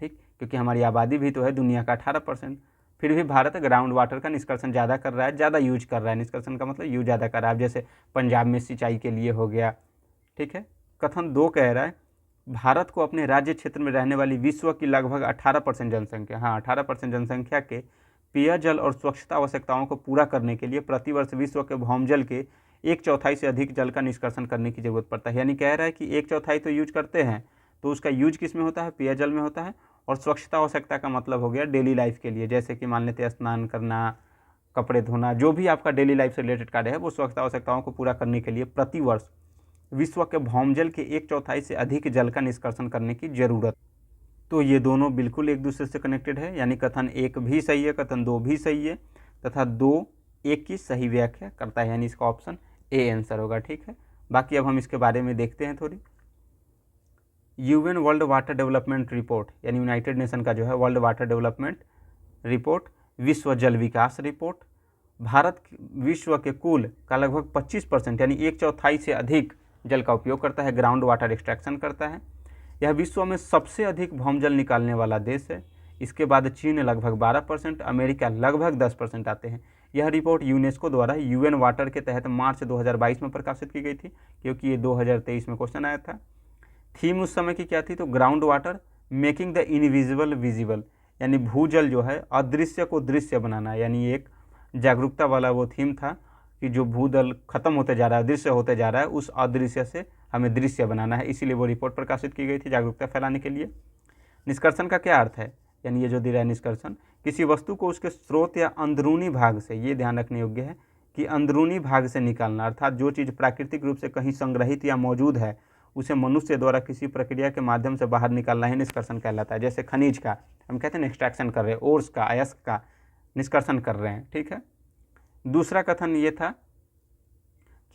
ठीक, क्योंकि हमारी आबादी भी तो है दुनिया का 18%, फिर भी भारत ग्राउंड वाटर का निष्कर्षण ज़्यादा कर रहा है, ज़्यादा यूज कर रहा है। निष्कर्षण का मतलब यूज ज़्यादा कर रहा है, जैसे पंजाब में सिंचाई के लिए हो गया। ठीक है। कथन 2 कह रहा है भारत को अपने राज्य क्षेत्र में रहने वाली विश्व की लगभग 18% जनसंख्या, 18% जनसंख्या के पेयजल और स्वच्छता आवश्यकताओं को पूरा करने के लिए प्रतिवर्ष विश्व के भौमजल के 1/4 से अधिक जल का निष्कर्षण करने की जरूरत पड़ता है। यानी कह रहा है कि 1/4 तो यूज करते हैं, तो उसका यूज किस में होता है? पेयजल में होता है। और स्वच्छता आवश्यकता का मतलब हो गया डेली लाइफ के लिए, जैसे कि मान लेते हैं स्नान करना, कपड़े धोना, जो भी आपका डेली लाइफ से रिलेटेड कार्य है, वो स्वच्छता आवश्यकताओं को पूरा करने के लिए प्रतिवर्ष विश्व के भौमजल के 1/4 से अधिक जल का निष्कर्षण करने की जरूरत। तो ये दोनों बिल्कुल एक दूसरे से कनेक्टेड है, यानी कथन 1 भी सही है, कथन 2 भी सही है, तथा 2 1 की सही व्याख्या करता है, यानी इसका ऑप्शन ए आंसर होगा। ठीक है। बाकी अब हम इसके बारे में देखते हैं थोड़ी। UN world water development report, यानी यूनाइटेड नेशन का जो है वर्ल्ड वाटर डेवलपमेंट रिपोर्ट, विश्व जल विकास रिपोर्ट, भारत विश्व के कुल का लगभग 25% यानी 1/4 से अधिक जल का उपयोग करता है, ग्राउंड वाटर एक्सट्रैक्शन करता है। यह विश्व में सबसे अधिक भौमजल निकालने वाला देश है। इसके बाद चीन लगभग 12%, अमेरिका लगभग 10% आते हैं। यह रिपोर्ट यूनेस्को द्वारा UN वाटर के तहत मार्च 2022 में प्रकाशित की गई थी, क्योंकि ये 2023 में क्वेश्चन आया था। थीम उस समय की क्या थी? तो ground water making the invisible visible, यानी भूजल जो है अदृश्य को दृश्य बनाना, यानी एक जागरूकता वाला वो थीम था कि जो भूजल खत्म होते जा रहा है, दृश्य होते जा रहा है, उस अदृश्य से हमें दृश्य बनाना है, इसीलिए वो रिपोर्ट प्रकाशित की गई थी जागरूकता फैलाने के लिए। निष्कर्षण का क्या अर्थ है? यानी ये जो दे रहा है निष्कर्षण, किसी वस्तु को उसके स्रोत या अंदरूनी भाग से, ये ध्यान रखने योग्य है कि अंदरूनी भाग से निकालना, अर्थात जो चीज़ प्राकृतिक रूप से कहीं संग्रहित या मौजूद है उसे मनुष्य द्वारा किसी प्रक्रिया के माध्यम से बाहर निकालना ही निष्कर्षण कहलाता है। जैसे खनिज का हम कहते हैं एक्सट्रैक्शन कर रहे हैं, ओर्स का, अयस्क का निष्कर्षण कर रहे हैं। ठीक है। दूसरा कथन ये था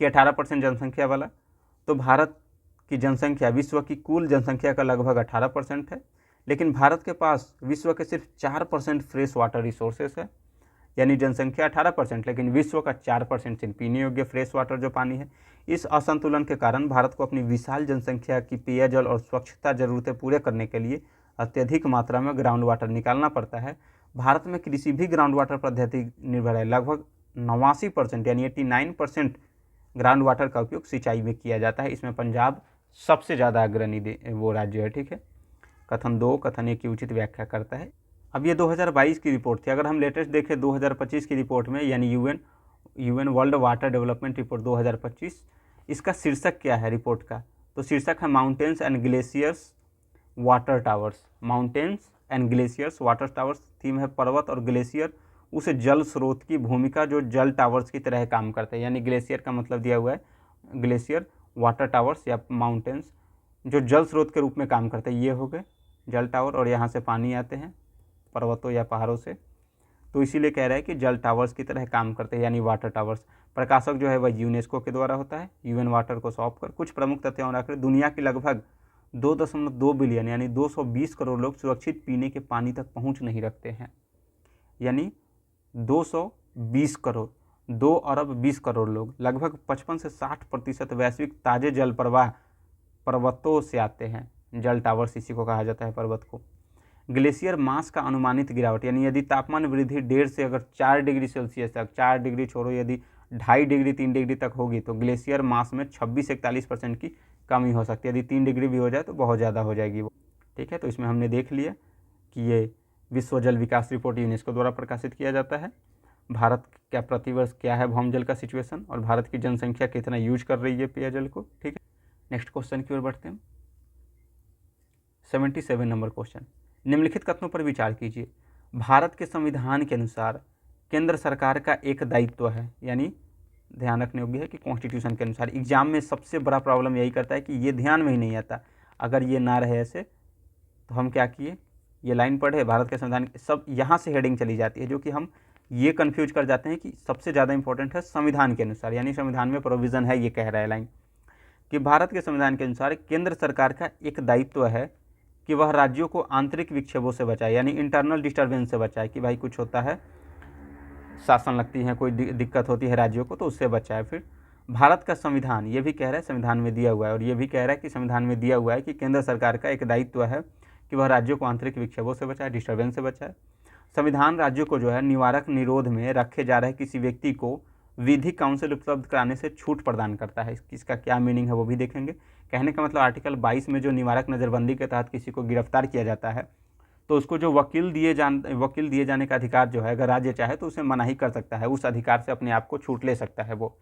कि 18% जनसंख्या वाला, तो भारत की जनसंख्या विश्व की कुल जनसंख्या का लगभग 18% है, लेकिन भारत के पास विश्व के सिर्फ 4% फ्रेश वाटर रिसोर्सेस है, यानी जनसंख्या 18% लेकिन विश्व का 4% सिर्फ पीने योग्य फ्रेश वाटर जो पानी है। इस असंतुलन के कारण भारत को अपनी विशाल जनसंख्या की पेयजल और स्वच्छता जरूरतें पूरे करने के लिए अत्यधिक मात्रा में ग्राउंड वाटर निकालना पड़ता है। भारत में कृषि भी ग्राउंड वाटर पर अत्यधिक निर्भर है, लगभग 89% यानी 89% ग्राउंड वाटर का उपयोग सिंचाई में किया जाता है। इसमें पंजाब सबसे ज़्यादा अग्रणी वो राज्य है। ठीक है। कथन 2 कथन 1 की उचित व्याख्या करता है। अब ये 2022 की रिपोर्ट थी। अगर हम लेटेस्ट देखें 2025 की रिपोर्ट में, यानी UN world water development report 2025, इसका शीर्षक क्या है रिपोर्ट का? तो शीर्षक है mountains and glaciers water towers. Mountains and glaciers water towers, theme है पर्वत और ग्लेशियर उस जल स्रोत की भूमिका जो जल टावर्स की तरह काम करते हैं। यानी ग्लेशियर का मतलब दिया हुआ है ग्लेशियर, वाटर टावर्स या माउंटेन्स जो जल स्रोत के रूप में काम करते हैं, ये हो गए जल टावर, और यहाँ से पानी आते हैं पर्वतों या पहाड़ों से, तो इसीलिए कह रहा है कि जल टावर्स की तरह काम करते हैं, यानी वाटर टावर्स। प्रकाशक जो है वह यूनेस्को के द्वारा होता है। UN वाटर को सौंप कर कुछ प्रमुख तथ्यों रखकर दुनिया की लगभग 2.2 बिलियन यानी 220 करोड़ लोग सुरक्षित पीने के पानी तक पहुंच नहीं रखते हैं। यानी 220 करोड़, 2 अरब 20 करोड़ लोग, लगभग 55 से 60% वैश्विक ताजे जल प्रवाह पर्वतों से आते हैं। जल टावर्स इसी को कहा जाता है, पर्वत को। ग्लेशियर मास का अनुमानित गिरावट, यानी यदि तापमान वृद्धि 1.5 से अगर 4 डिग्री सेल्सियस तक, 4 डिग्री छोड़ो, यदि 2.5 डिग्री 3 डिग्री तक होगी तो ग्लेशियर मास में 26 से 41% की कमी हो सकती है। यदि 3 डिग्री भी हो जाए तो बहुत ज़्यादा हो जाएगी वो। ठीक है, तो इसमें हमने देख लिया कि ये विश्व जल विकास रिपोर्ट यूनेस्को द्वारा प्रकाशित किया जाता है। भारत का प्रतिवर्ष क्या है भौम जल का सिचुएशन, और भारत की जनसंख्या कितना यूज कर रही है पेयजल को। ठीक है, नेक्स्ट क्वेश्चन की ओर बढ़ते हैं। 77 नंबर क्वेश्चन, निम्नलिखित कथनों पर विचार कीजिए। भारत के संविधान के अनुसार केंद्र सरकार का एक दायित्व है, यानी ध्यान रखने योग्य है कि कॉन्स्टिट्यूशन के अनुसार। एग्जाम में सबसे बड़ा प्रॉब्लम यही करता है कि ये ध्यान में ही नहीं आता। अगर ये ना रहे ऐसे तो हम क्या किए, ये लाइन पढ़े भारत के संविधान, सब यहाँ से हेडिंग चली जाती है, जो कि हम ये कन्फ्यूज कर जाते हैं कि सबसे ज़्यादा इंपॉर्टेंट है संविधान के अनुसार, यानी संविधान में प्रोविज़न है, ये कह रहा है लाइन कि भारत के संविधान के अनुसार केंद्र सरकार का एक दायित्व है कि वह राज्यों को आंतरिक विक्षेपों से बचाए, यानी इंटरनल डिस्टर्बेंस से बचाए, कि भाई कुछ होता है, शासन लगती है, कोई दिक्कत होती है राज्यों को, तो उससे बचाए। फिर भारत का संविधान ये भी कह रहा है, संविधान में दिया हुआ है, और ये भी कह रहा है कि संविधान में दिया हुआ है कि केंद्र सरकार का एक दायित्व है कि वह राज्यों को आंतरिक विक्षेपों से बचाए, डिस्टर्बेंस से बचाए। संविधान राज्यों को जो है निवारक निरोध में रखे जा रहे किसी व्यक्ति को विधिक काउंसिल उपलब्ध कराने से छूट प्रदान करता है। इसका क्या मीनिंग है वो भी देखेंगे। कहने का मतलब आर्टिकल 22 में जो निवारक नज़रबंदी के तहत किसी को गिरफ्तार किया जाता है तो उसको जो वकील दिए जाने का अधिकार जो है, अगर राज्य चाहे तो उसे मनाही कर सकता है, उस अधिकार से अपने आप को छूट ले सकता है वो।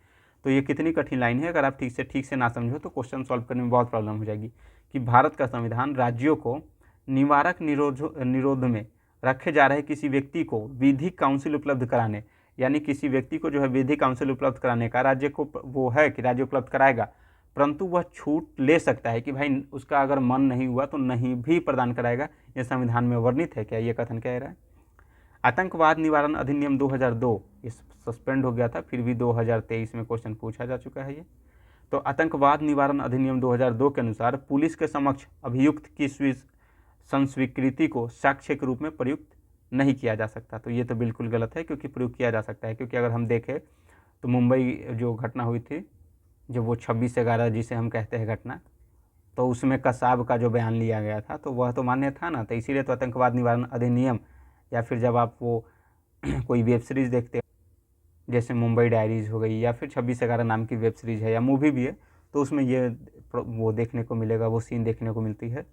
तो ये कितनी कठिन लाइन है, अगर आप ठीक से ना समझो तो क्वेश्चन सॉल्व करने में बहुत प्रॉब्लम हो जाएगी। कि भारत का संविधान राज्यों को निवारक निरोध में रखे जा रहे किसी व्यक्ति को विधिक काउंसिल उपलब्ध कराने, यानी किसी व्यक्ति को जो है विधिक काउंसिल उपलब्ध कराने का राज्य को वो है कि राज्य उपलब्ध कराएगा, परंतु वह छूट ले सकता है कि भाई उसका अगर मन नहीं हुआ तो नहीं भी प्रदान कराएगा। यह संविधान में वर्णित है। क्या ये कथन कह रहा है? आतंकवाद निवारण अधिनियम 2002 ये सस्पेंड हो गया था, फिर भी 2023 में क्वेश्चन पूछा जा चुका है ये। तो आतंकवाद निवारण अधिनियम 2002 के अनुसार पुलिस के समक्ष अभियुक्त की संस्वीकृति को साक्ष्य के रूप में प्रयुक्त नहीं किया जा सकता। तो ये तो बिल्कुल गलत है, क्योंकि प्रयोग किया जा सकता है। क्योंकि अगर हम देखें तो मुंबई जो घटना हुई थी, जो वो 26/11 जिसे हम कहते हैं घटना, तो उसमें कसाब का जो बयान लिया गया था तो वह तो मान्य था ना। तो इसीलिए तो आतंकवाद निवारण अधिनियम, या फिर जब आप वो कोई वेब सीरीज़ देखते हैं जैसे मुंबई डायरीज़ हो गई, या फिर 26/11 नाम की वेब सीरीज़ है या मूवी भी है, तो उसमें ये वो देखने को मिलेगा, वो सीन देखने को मिलती है।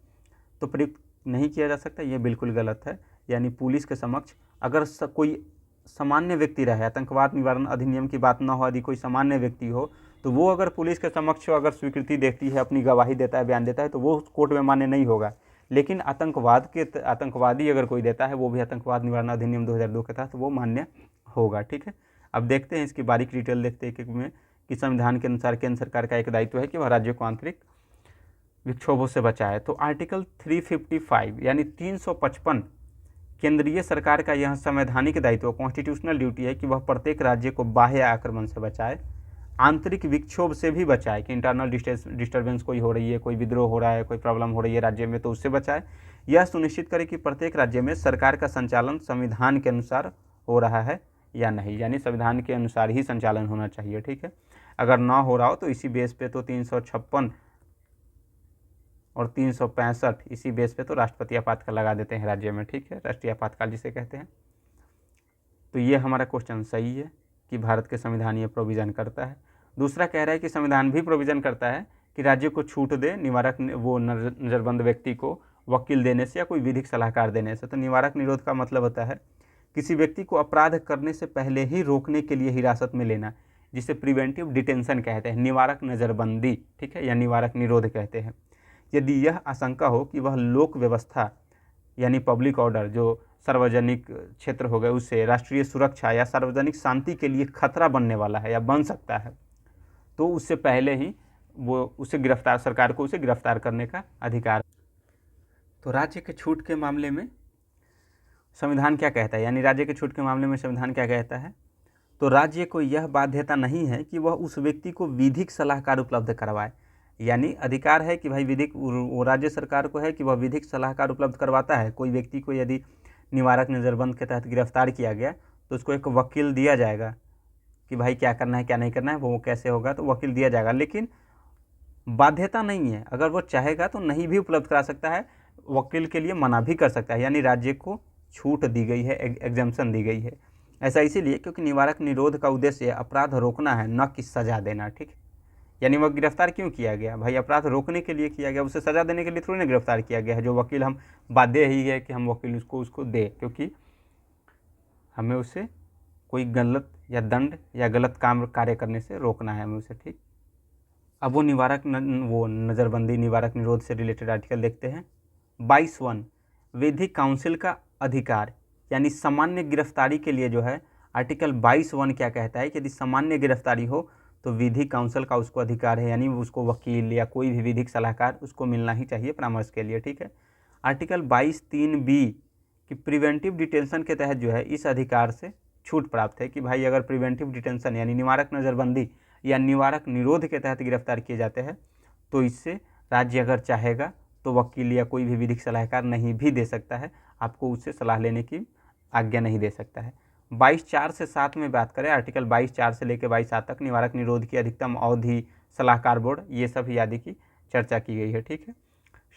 तो प्रयुक्त नहीं किया जा सकता, ये बिल्कुल गलत है। यानी पुलिस के समक्ष अगर कोई सामान्य व्यक्ति रहे, आतंकवाद निवारण अधिनियम की बात ना हो, यदि कोई सामान्य व्यक्ति हो तो वो अगर पुलिस के समक्ष अगर स्वीकृति देती है, अपनी गवाही देता है, बयान देता है, तो वो कोर्ट में मान्य नहीं होगा। लेकिन आतंकवादी अगर कोई देता है, वो भी आतंकवाद निवारण अधिनियम 2002 के तहत वो मान्य होगा। ठीक है, अब देखते हैं इसकी बारीक डिटेल देखते हैं एक में कि संविधान के अनुसार केंद्र सरकार का एक दायित्व है कि वह राज्यों को आंतरिक विक्षोभों से बचाए। तो आर्टिकल 355 यानी 355 केंद्रीय सरकार का यह संवैधानिक दायित्व, कॉन्स्टिट्यूशनल ड्यूटी है कि वह प्रत्येक राज्य को बाह्य आक्रमण से बचाए, आंतरिक विक्षोभ से भी बचाए, कि इंटरनल डिस्टर्बेंस कोई हो रही है, कोई विद्रोह हो रहा है, कोई प्रॉब्लम हो रही है राज्य में, तो उससे बचाए। यह सुनिश्चित करे कि प्रत्येक राज्य में सरकार का संचालन संविधान के अनुसार हो रहा है या नहीं, यानी संविधान के अनुसार ही संचालन होना चाहिए। ठीक है, अगर ना हो रहा हो तो इसी बेस पे तो 356 और 365 इसी बेस पे तो राष्ट्रपति आपातकाल लगा देते हैं राज्य में। ठीक है, राष्ट्रीय आपातकाल जिसे कहते हैं। तो ये हमारा क्वेश्चन सही है कि भारत के संविधान ये प्रोविज़न करता है। दूसरा कह रहा है कि संविधान भी प्रोविज़न करता है कि राज्य को छूट दे निवारक वो नज़रबंद व्यक्ति को वकील देने से या कोई विधिक सलाहकार देने से। तो निवारक निरोध का मतलब होता है किसी व्यक्ति को अपराध करने से पहले ही रोकने के लिए हिरासत में लेना, जिसे प्रिवेंटिव डिटेंशन कहते हैं, निवारक नज़रबंदी। ठीक है, या निवारक निरोध कहते हैं। यदि यह आशंका हो कि वह लोक व्यवस्था यानी पब्लिक ऑर्डर, जो सार्वजनिक क्षेत्र हो गए, उससे राष्ट्रीय सुरक्षा या सार्वजनिक शांति के लिए खतरा बनने वाला है या बन सकता है, तो उससे पहले ही वो सरकार को उसे गिरफ्तार करने का अधिकार। तो राज्य के छूट के मामले में संविधान क्या कहता है, यानी राज्य के छूट के मामले में संविधान क्या कहता है? तो राज्य को यह बाध्यता नहीं है कि वह उस व्यक्ति को विधिक सलाहकार उपलब्ध करवाए, यानी अधिकार है कि भाई विधिक वो राज्य सरकार को है कि वह विधिक सलाहकार उपलब्ध करवाता है। कोई व्यक्ति को यदि निवारक नज़रबंद के तहत गिरफ्तार किया गया तो उसको एक वकील दिया जाएगा कि भाई क्या करना है क्या नहीं करना है, वो कैसे होगा, तो वकील दिया जाएगा। लेकिन बाध्यता नहीं है, अगर वो चाहेगा तो नहीं भी उपलब्ध करा सकता है, वकील के लिए मना भी कर सकता है। यानी राज्य को छूट दी गई है, एग्जाम्पशन दी गई है। ऐसा इसीलिए क्योंकि निवारक निरोध का उद्देश्य अपराध रोकना है, न कि सजा देना। ठीक है, यानी वह गिरफ्तार क्यों किया गया, भाई अपराध रोकने के लिए किया गया, उसे सजा देने के लिए थोड़ी ना गिरफ्तार किया गया है। जो वकील हम बाध्य ही है कि हम वकील उसको दे, क्योंकि हमें उसे कोई गलत या दंड या गलत काम कार्य करने से रोकना है हमें उसे। ठीक, अब वो नज़रबंदी निवारक निरोध से रिलेटेड आर्टिकल देखते हैं। 22(1) विधिक काउंसिल का अधिकार, यानी सामान्य गिरफ्तारी के लिए जो है आर्टिकल 22(1) क्या कहता है कि यदि सामान्य गिरफ्तारी हो तो विधिक काउंसिल का उसको अधिकार है, यानी उसको वकील या कोई भी विधिक सलाहकार उसको मिलना ही चाहिए परामर्श के लिए। ठीक है, आर्टिकल 22(3)(b) कि प्रिवेंटिव डिटेंशन के तहत जो है इस अधिकार से छूट प्राप्त है कि भाई अगर प्रिवेंटिव डिटेंशन यानी निवारक नज़रबंदी या निवारक निरोध के तहत गिरफ्तार किए जाते हैं तो इससे राज्य अगर चाहेगा तो वकील या कोई भी विधिक सलाहकार नहीं भी दे सकता है, आपको उससे सलाह लेने की आज्ञा नहीं दे सकता है। 22(4) से 7 में बात करें, आर्टिकल 22(4) से लेकर 22(7) तक निवारक निरोध की अधिकतम अवधि, सलाहकार बोर्ड, ये सब आदि की चर्चा की गई है। ठीक है,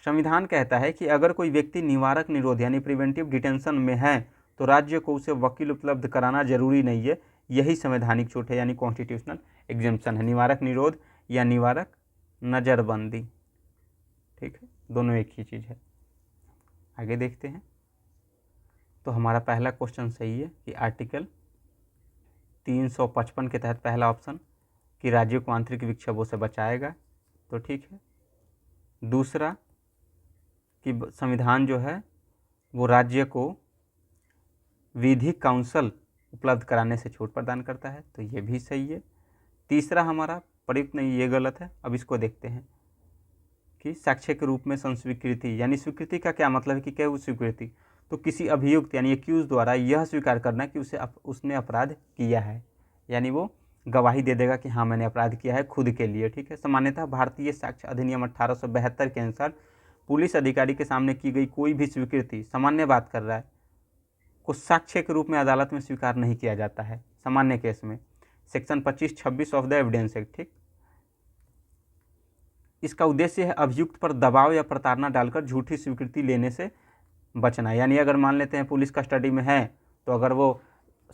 संविधान कहता है कि अगर कोई व्यक्ति निवारक निरोध यानी प्रिवेंटिव डिटेंशन में है तो राज्य को उसे वकील उपलब्ध कराना जरूरी नहीं है। यही संवैधानिक छूट है, यानी कॉन्स्टिट्यूशनल एग्जेम्पशन है, निवारक निरोध या निवारक नज़रबंदी। ठीक है, दोनों एक ही चीज़ है। आगे देखते हैं, तो हमारा पहला क्वेश्चन सही है कि आर्टिकल 355 के तहत पहला ऑप्शन कि राज्य को आंतरिक विक्षोभों से बचाएगा, तो ठीक है। दूसरा कि संविधान जो है वो राज्य को विधिक काउंसिल उपलब्ध कराने से छूट प्रदान करता है, तो ये भी सही है। तीसरा हमारा प्रयुक्त नहीं, ये गलत है। अब इसको देखते हैं कि साक्ष्य के रूप में संस्वीकृति, यानी स्वीकृति का क्या मतलब है कि क्या वो स्वीकृति, तो किसी अभियुक्त यानी एक्यूज द्वारा यह स्वीकार करना कि उसने अपराध किया है, यानी वो गवाही दे देगा कि हाँ मैंने अपराध किया है खुद के लिए। ठीक है, सामान्यतः भारतीय साक्ष्य अधिनियम 1872 के अनुसार पुलिस अधिकारी के सामने की गई कोई भी स्वीकृति, सामान्य बात कर रहा है, को साक्ष्य के रूप में अदालत में स्वीकार नहीं किया जाता है सामान्य केस में, section 25-26 of the evidence act. ठीक, इसका उद्देश्य है अभियुक्त पर दबाव या प्रताड़ना डालकर झूठी स्वीकृति लेने से बचना। यानी अगर मान लेते हैं पुलिस कस्टडी में है, तो अगर वो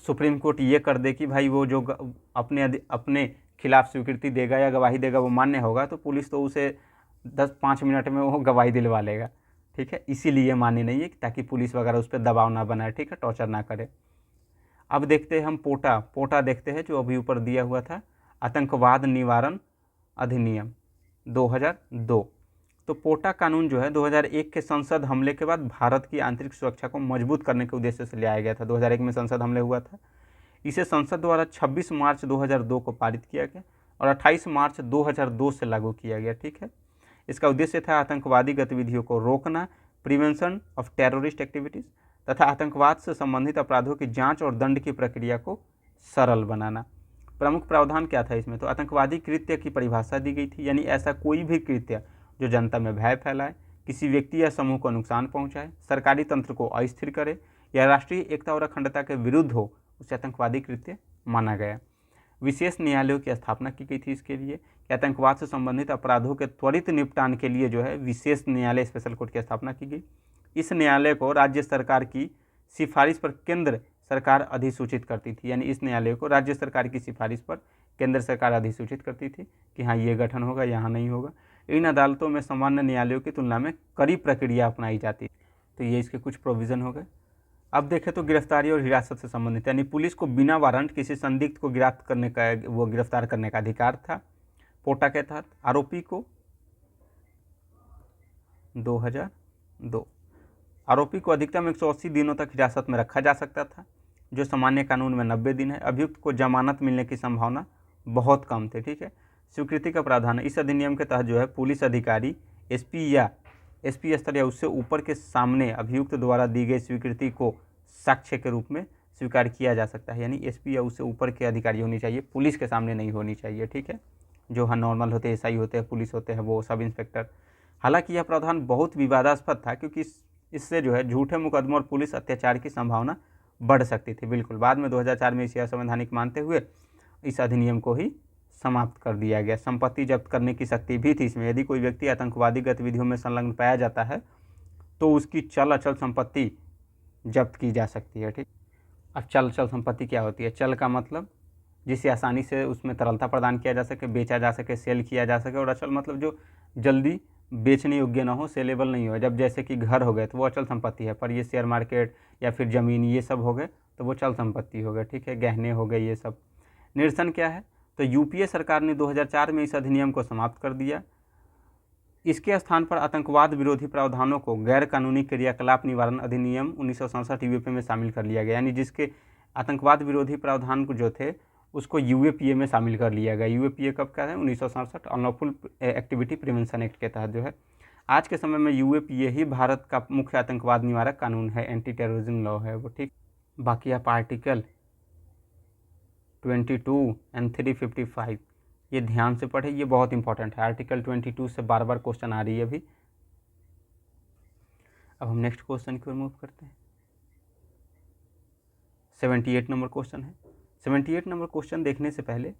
सुप्रीम कोर्ट ये कर दे कि भाई वो जो अपने खिलाफ स्वीकृति देगा या गवाही देगा वो मान्य होगा, तो पुलिस तो उसे 10-5 मिनट में वो गवाही दिलवा लेगा। ठीक है, इसीलिए मान्य नहीं है ताकि पुलिस वगैरह उस पर दबाव ना बनाए, ठीक है, टॉर्चर ना करे। अब देखते हैं हम पोटा देखते हैं जो अभी ऊपर दिया हुआ था, आतंकवाद निवारण अधिनियम 2002। तो पोटा कानून जो है 2001 के संसद हमले के बाद भारत की आंतरिक सुरक्षा को मजबूत करने के उद्देश्य से लाया गया था। 2001 में संसद हमले हुआ था, इसे संसद द्वारा 26 मार्च 2002 को पारित किया गया और 28 मार्च 2002 से लागू किया गया। ठीक है, इसका उद्देश्य था आतंकवादी गतिविधियों को रोकना, प्रिवेंशन ऑफ टेररिस्ट एक्टिविटीज़, तथा आतंकवाद से संबंधित अपराधों की जांच और दंड की प्रक्रिया को सरल बनाना। प्रमुख प्रावधान क्या था इसमें, तो आतंकवादी कृत्य की परिभाषा दी गई थी, यानी ऐसा कोई भी कृत्य जो जनता में भय फैलाए, किसी व्यक्ति या समूह को नुकसान पहुंचाए, सरकारी तंत्र को अस्थिर करे या राष्ट्रीय एकता और अखंडता के विरुद्ध हो, उसे आतंकवादी कृत्य माना गया। विशेष न्यायालयों की स्थापना की गई थी इसके लिए कि आतंकवाद से संबंधित अपराधों के त्वरित निपटान के लिए जो है विशेष न्यायालय स्पेशल कोर्ट की स्थापना की गई। इस न्यायालय को राज्य सरकार की सिफारिश पर केंद्र सरकार अधिसूचित करती थी, यानी इस न्यायालय को राज्य सरकार की सिफारिश पर केंद्र सरकार अधिसूचित करती थी कि हाँ ये गठन होगा, यहाँ नहीं होगा। इन अदालतों में सामान्य न्यायालयों की तुलना में कड़ी प्रक्रिया अपनाई जाती, तो ये इसके कुछ प्रोविज़न हो गए। अब देखें तो गिरफ्तारी और हिरासत से संबंधित, यानी पुलिस को बिना वारंट किसी संदिग्ध को गिरफ्तार करने का अधिकार था। पोटा के तहत आरोपी को 2002 आरोपी को अधिकतम 180 दिनों तक हिरासत में रखा जा सकता था, जो सामान्य कानून में 90 दिन है। अभियुक्त को जमानत मिलने की संभावना बहुत कम थी। ठीक है, स्वीकृति का प्रावधान है, इस अधिनियम के तहत जो है पुलिस अधिकारी एसपी स्तर या उससे ऊपर के सामने अभियुक्त द्वारा दी गई स्वीकृति को साक्ष्य के रूप में स्वीकार किया जा सकता है, यानी एसपी या उससे ऊपर के अधिकारी होनी चाहिए, पुलिस के सामने नहीं होनी चाहिए। ठीक है, जो नॉर्मल होते हैं, एसआई होते हैं, पुलिस होते हैं, वो सब इंस्पेक्टर। हालांकि यह प्रावधान बहुत विवादास्पद था, क्योंकि इससे जो है झूठे मुकदमों और पुलिस अत्याचार की संभावना बढ़ सकती थी। बिल्कुल, बाद में 2004 में इसे असंवैधानिक मानते हुए इस अधिनियम को ही समाप्त कर दिया गया। संपत्ति जब्त करने की शक्ति भी थी इसमें। यदि कोई व्यक्ति आतंकवादी गतिविधियों में संलग्न पाया जाता है तो उसकी चल अचल संपत्ति जब्त की जा सकती है। ठीक, अब चल अचल संपत्ति क्या होती है? चल का मतलब जिसे आसानी से उसमें तरलता प्रदान किया जा सके, बेचा जा सके, सेल किया जा सके, और अचल मतलब जो जल्दी बेचने योग्य ना हो, सेलेबल नहीं हो। जब जैसे कि घर हो गए तो वो अचल संपत्ति है, पर ये शेयर मार्केट या फिर ज़मीन ये सब हो गए तो वो चल संपत्ति हो गए। ठीक है, गहने हो गए ये सब। निरसन क्या है? तो यूपीए सरकार ने 2004 में इस अधिनियम को समाप्त कर दिया। इसके स्थान पर आतंकवाद विरोधी प्रावधानों को गैर कानूनी क्रियाकलाप निवारण अधिनियम 1967 यूपीए में शामिल कर लिया गया। यानी जिसके आतंकवाद विरोधी प्रावधान जो थे उसको यूएपीए में शामिल कर लिया गया। यूएपीए कब का है? 1967, अनलॉफुल एक्टिविटी प्रिवेंशन एक्ट के तहत जो है। आज के समय में यूएपीए ही भारत का मुख्य आतंकवाद निवारक कानून है, एंटी टेररिज्म लॉ है वो। ठीक, बाकी आप आर्टिकल 22 एंड 355 ये ध्यान से पढ़े, ये बहुत इंपॉर्टेंट है। आर्टिकल 22 से बार बार क्वेश्चन आ रही है अभी। अब हम नेक्स्ट क्वेश्चन की ओर मूव करते हैं। 78 नंबर क्वेश्चन है। 78 नंबर क्वेश्चन देखने से पहले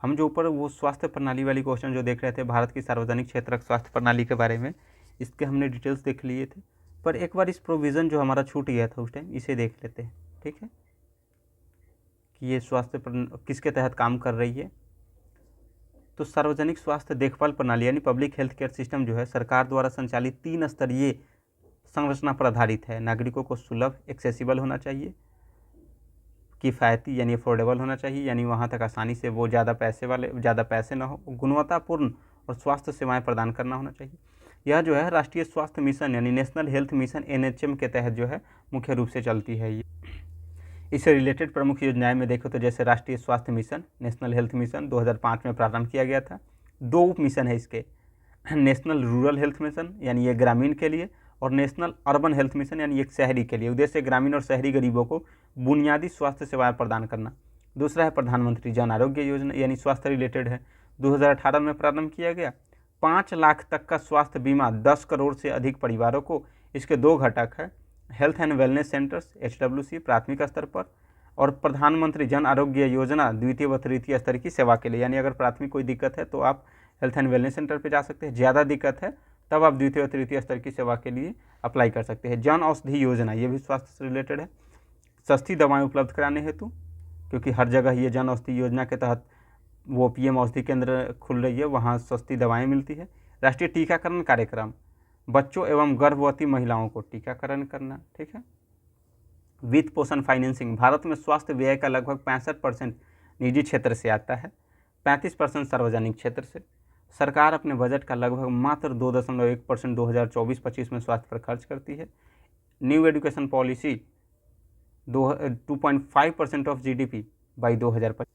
हम जो ऊपर वो स्वास्थ्य प्रणाली वाली क्वेश्चन जो देख रहे थे, भारत की सार्वजनिक क्षेत्रक स्वास्थ्य प्रणाली के बारे में, इसके हमने डिटेल्स देख लिए थे। पर एक बार इस प्रोविज़न जो हमारा छूट गया था उस टाइम, इसे देख लेते हैं। ठीक है, कि ये स्वास्थ्य किसके तहत काम कर रही है। तो सार्वजनिक स्वास्थ्य देखभाल प्रणाली यानी पब्लिक हेल्थ केयर सिस्टम जो है सरकार द्वारा संचालित 3 स्तरीय संरचना पर आधारित है। नागरिकों को सुलभ, एक्सेसिबल होना चाहिए, किफ़ायती यानी अफोर्डेबल होना चाहिए, यानी वहाँ तक आसानी से वो ज़्यादा पैसे ना हो, गुणवत्तापूर्ण और स्वास्थ्य सेवाएं प्रदान करना होना चाहिए। यह जो है राष्ट्रीय स्वास्थ्य मिशन यानी नेशनल हेल्थ मिशन NHM के तहत जो है मुख्य रूप से चलती है। ये इससे रिलेटेड प्रमुख योजनाएं में देखो तो जैसे राष्ट्रीय स्वास्थ्य मिशन, नेशनल हेल्थ मिशन 2005 में प्रारंभ किया गया था। 2 उप मिशन है इसके, नेशनल रूरल हेल्थ मिशन यानी ये ग्रामीण के लिए, और नेशनल अर्बन हेल्थ मिशन यानी एक शहरी के लिए। उद्देश्य ग्रामीण और शहरी गरीबों को बुनियादी स्वास्थ्य सेवाएं प्रदान करना। दूसरा है प्रधानमंत्री जन आरोग्य योजना यानी स्वास्थ्य रिलेटेड है, 2018 में प्रारंभ किया गया। 5 लाख तक का स्वास्थ्य बीमा 10 करोड़ से अधिक परिवारों को। इसके 2 घटक है, health and wellness centres HWC प्राथमिक स्तर पर, और प्रधानमंत्री जन आरोग्य योजना द्वितीय व तृतीय स्तर की सेवा के लिए। यानी अगर प्राथमिक कोई दिक्कत है तो आप हेल्थ एंड वेलनेस सेंटर पे जा सकते हैं, ज़्यादा दिक्कत है तब आप द्वितीय और तृतीय स्तर की सेवा के लिए अप्लाई कर सकते हैं। जन औषधि योजना ये भी स्वास्थ्य से रिलेटेड है, सस्ती दवाएं उपलब्ध कराने हेतु, क्योंकि हर जगह ये जन औषधि योजना के तहत वो PM औषधि केंद्र खुल रही है, वहाँ सस्ती दवाएं मिलती है। राष्ट्रीय टीकाकरण कार्यक्रम, बच्चों एवं गर्भवती महिलाओं को टीकाकरण करना। ठीक है, वित्त पोषण फाइनेंसिंग, भारत में स्वास्थ्य व्यय का लगभग 65% निजी क्षेत्र से आता है, 35% सार्वजनिक क्षेत्र से। सरकार अपने बजट का लगभग मात्र 2.1% 2024-25 में स्वास्थ्य पर खर्च करती है। New education policy 2.5% of GDP by 2025।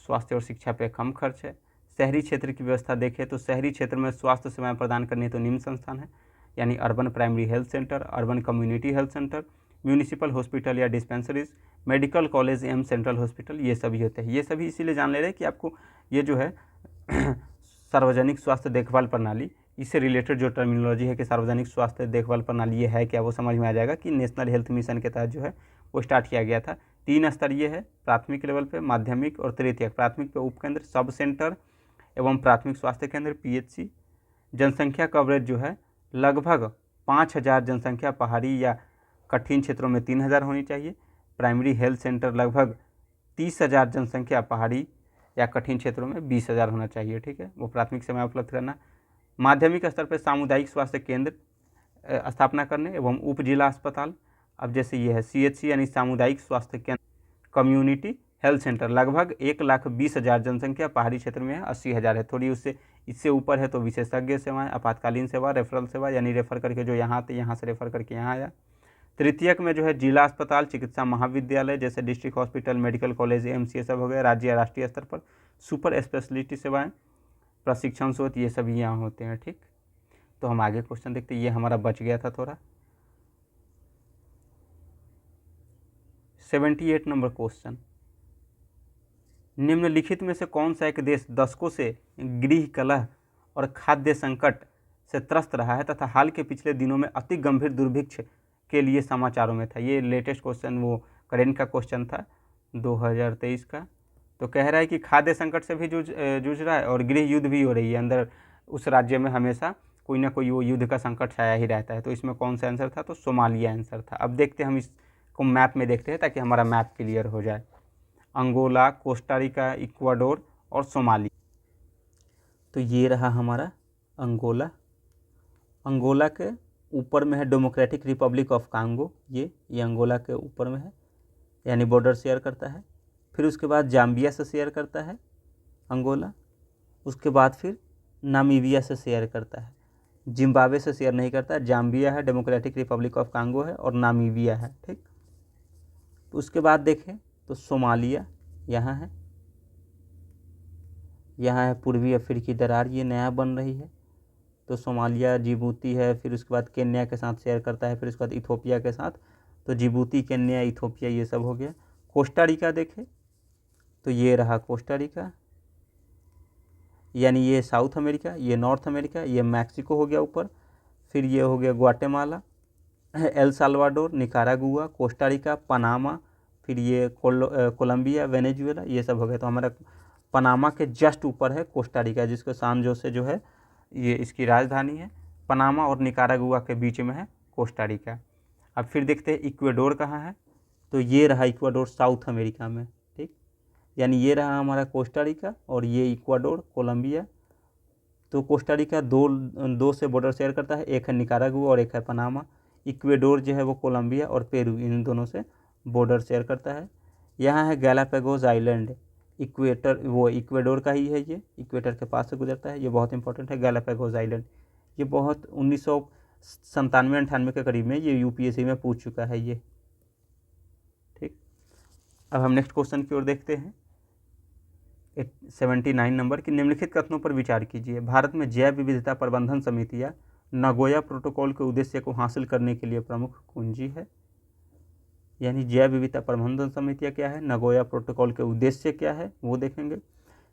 स्वास्थ्य और शिक्षा पे कम खर्च है। शहरी क्षेत्र की व्यवस्था देखें तो शहरी क्षेत्र में स्वास्थ्य सेवाएं प्रदान करने तो निम्न संस्थान है, यानी urban primary health centre, urban community health centre, municipal hospital या डिस्पेंसरीज, मेडिकल कॉलेज एवं सेंट्रल हॉस्पिटल, ये सभी होते हैं। ये सभी इसीलिए जान ले रहे हैं कि आपको ये जो है सार्वजनिक स्वास्थ्य देखभाल प्रणाली, इससे रिलेटेड जो टर्मिनोलॉजी है कि सार्वजनिक स्वास्थ्य देखभाल प्रणाली ये है क्या, वो समझ में आ जाएगा कि नेशनल हेल्थ मिशन के तहत जो है वो स्टार्ट किया गया था। 3 स्तरीय है, प्राथमिक लेवल पे, माध्यमिक और तृतीयक। प्राथमिक पे उपकेंद्र, सब सेंटर एवं प्राथमिक स्वास्थ्य केंद्र PHC। जनसंख्या कवरेज जो है लगभग 5,000 जनसंख्या पहाड़ी या कठिन क्षेत्रों में 3,000 होनी चाहिए। प्राइमरी हेल्थ सेंटर लगभग 30,000 जनसंख्या पहाड़ी या कठिन क्षेत्रों में 20,000 होना चाहिए। ठीक है, वो प्राथमिक सेवा उपलब्ध करना। माध्यमिक स्तर पर सामुदायिक स्वास्थ्य केंद्र स्थापना करने एवं उप जिला अस्पताल। अब जैसे ये है CHC यानी सामुदायिक स्वास्थ्य केंद्र, कम्युनिटी हेल्थ सेंटर लगभग 1,20,000 जनसंख्या पहाड़ी क्षेत्र में है, 80,000 है। थोड़ी उससे इससे ऊपर है तो विशेषज्ञ सेवाएं, आपातकालीन सेवा, रेफरल सेवा यानी रेफर करके जो यहाँ आते यहाँ से रेफर करके यहाँ आया। तृतीयक में जो है जिला अस्पताल, चिकित्सा महाविद्यालय जैसे district hospital, medical college, AIMS ये सब हो गए। राज्य या राष्ट्रीय स्तर पर सुपर स्पेशलिटी सेवाएं, प्रशिक्षण स्रोत, ये सभी यहाँ होते हैं। ठीक, तो हम आगे क्वेश्चन देखते हैं। ये हमारा बच गया था थोड़ा। 78 नंबर क्वेश्चन, निम्नलिखित में से कौन सा एक देश दशकों से गृह कलह और खाद्य संकट से त्रस्त रहा है तथा हाल के पिछले दिनों में अति गंभीर दुर्भिक्ष के लिए समाचारों में था। ये लेटेस्ट क्वेश्चन, वो करेंट का क्वेश्चन था 2023 का। तो कह रहा है कि खाद्य संकट से भी जूझ रहा है और गृह युद्ध भी हो रही है। अंदर उस राज्य में हमेशा कोई ना कोई वो युद्ध का संकट छाया ही रहता है। तो इसमें कौन सा आंसर था? तो सोमालिया आंसर था। अब देखते हैं, हम इसको मैप में देखते हैं ताकि हमारा मैप क्लियर हो जाए। अंगोला, कोस्टारिका, इक्वाडोर और सोमालिया। तो ये रहा हमारा अंगोला। अंगोला के ऊपर में है डेमोक्रेटिक रिपब्लिक ऑफ कांगो, ये अंगोला के ऊपर में है, यानी बॉर्डर शेयर करता है। फिर उसके बाद जाम्बिया से शेयर करता है अंगोला। उसके बाद फिर नामीबिया से शेयर करता है। जिम्बाब्वे से शेयर नहीं करता। जाम्बिया है, डेमोक्रेटिक रिपब्लिक ऑफ कांगो है और नामीबिया है। ठीक, तो उसके बाद देखें तो सोमालिया यहाँ है, यहाँ है पूर्वी अफ्रीकी दरार, ये नया बन रही है। तो सोमालिया, जिबूती है, फिर उसके बाद केन्या के साथ शेयर करता है, फिर उसके बाद इथोपिया के साथ। तो जिबूती, केन्या, इथोपिया ये सब हो गया। कोस्टा रिका देखें तो ये रहा कोस्टा रिका, यानी ये साउथ अमेरिका, ये नॉर्थ अमेरिका, ये मैक्सिको हो गया ऊपर। फिर ये हो गया Guatemala, El Salvador, Nicaragua, Costa Rica, Panama, फिर ये कोलंबिया, वेनेजुएला, ये सब हो गया। तो हमारा पनामा के जस्ट ऊपर है कोस्टा रिका, जिसको सान जोसे जो है ये इसकी राजधानी है। पनामा और निकारागुआ के बीच में है कोस्टा रिका। अब फिर देखते हैं इक्वाडोर कहाँ है। तो ये रहा इक्वाडोर, साउथ अमेरिका में। ठीक, यानी ये रहा हमारा कोस्टा रिका और ये इक्वाडोर, कोलंबिया। तो कोस्टा रिका दो से बॉर्डर शेयर करता है, एक है निकारागुआ और एक है पनामा। इक्वाडोर जो है वो कोलंबिया और पेरू, इन दोनों से बॉर्डर शेयर करता है। यहाँ है गैलापागोस आइलैंड, इक्वाडोर का ही है, ये इक्वेटर के पास से गुजरता है। ये बहुत इंपॉर्टेंट है गैलापागोस आइलैंड। ये बहुत 1997-98 के करीब में ये यूपीएससी में पूछ चुका है ये। ठीक, अब हम नेक्स्ट क्वेश्चन की ओर देखते हैं। 79 नंबर की, निम्नलिखित कथनों पर विचार कीजिए। भारत में जैव विविधता प्रबंधन समितियाँ नगोया प्रोटोकॉल के उद्देश्य को हासिल करने के लिए प्रमुख कुंजी है। यानी जैव विविधता प्रबंधन समितियाँ क्या है, नगोया प्रोटोकॉल के उद्देश्य क्या है, वो देखेंगे।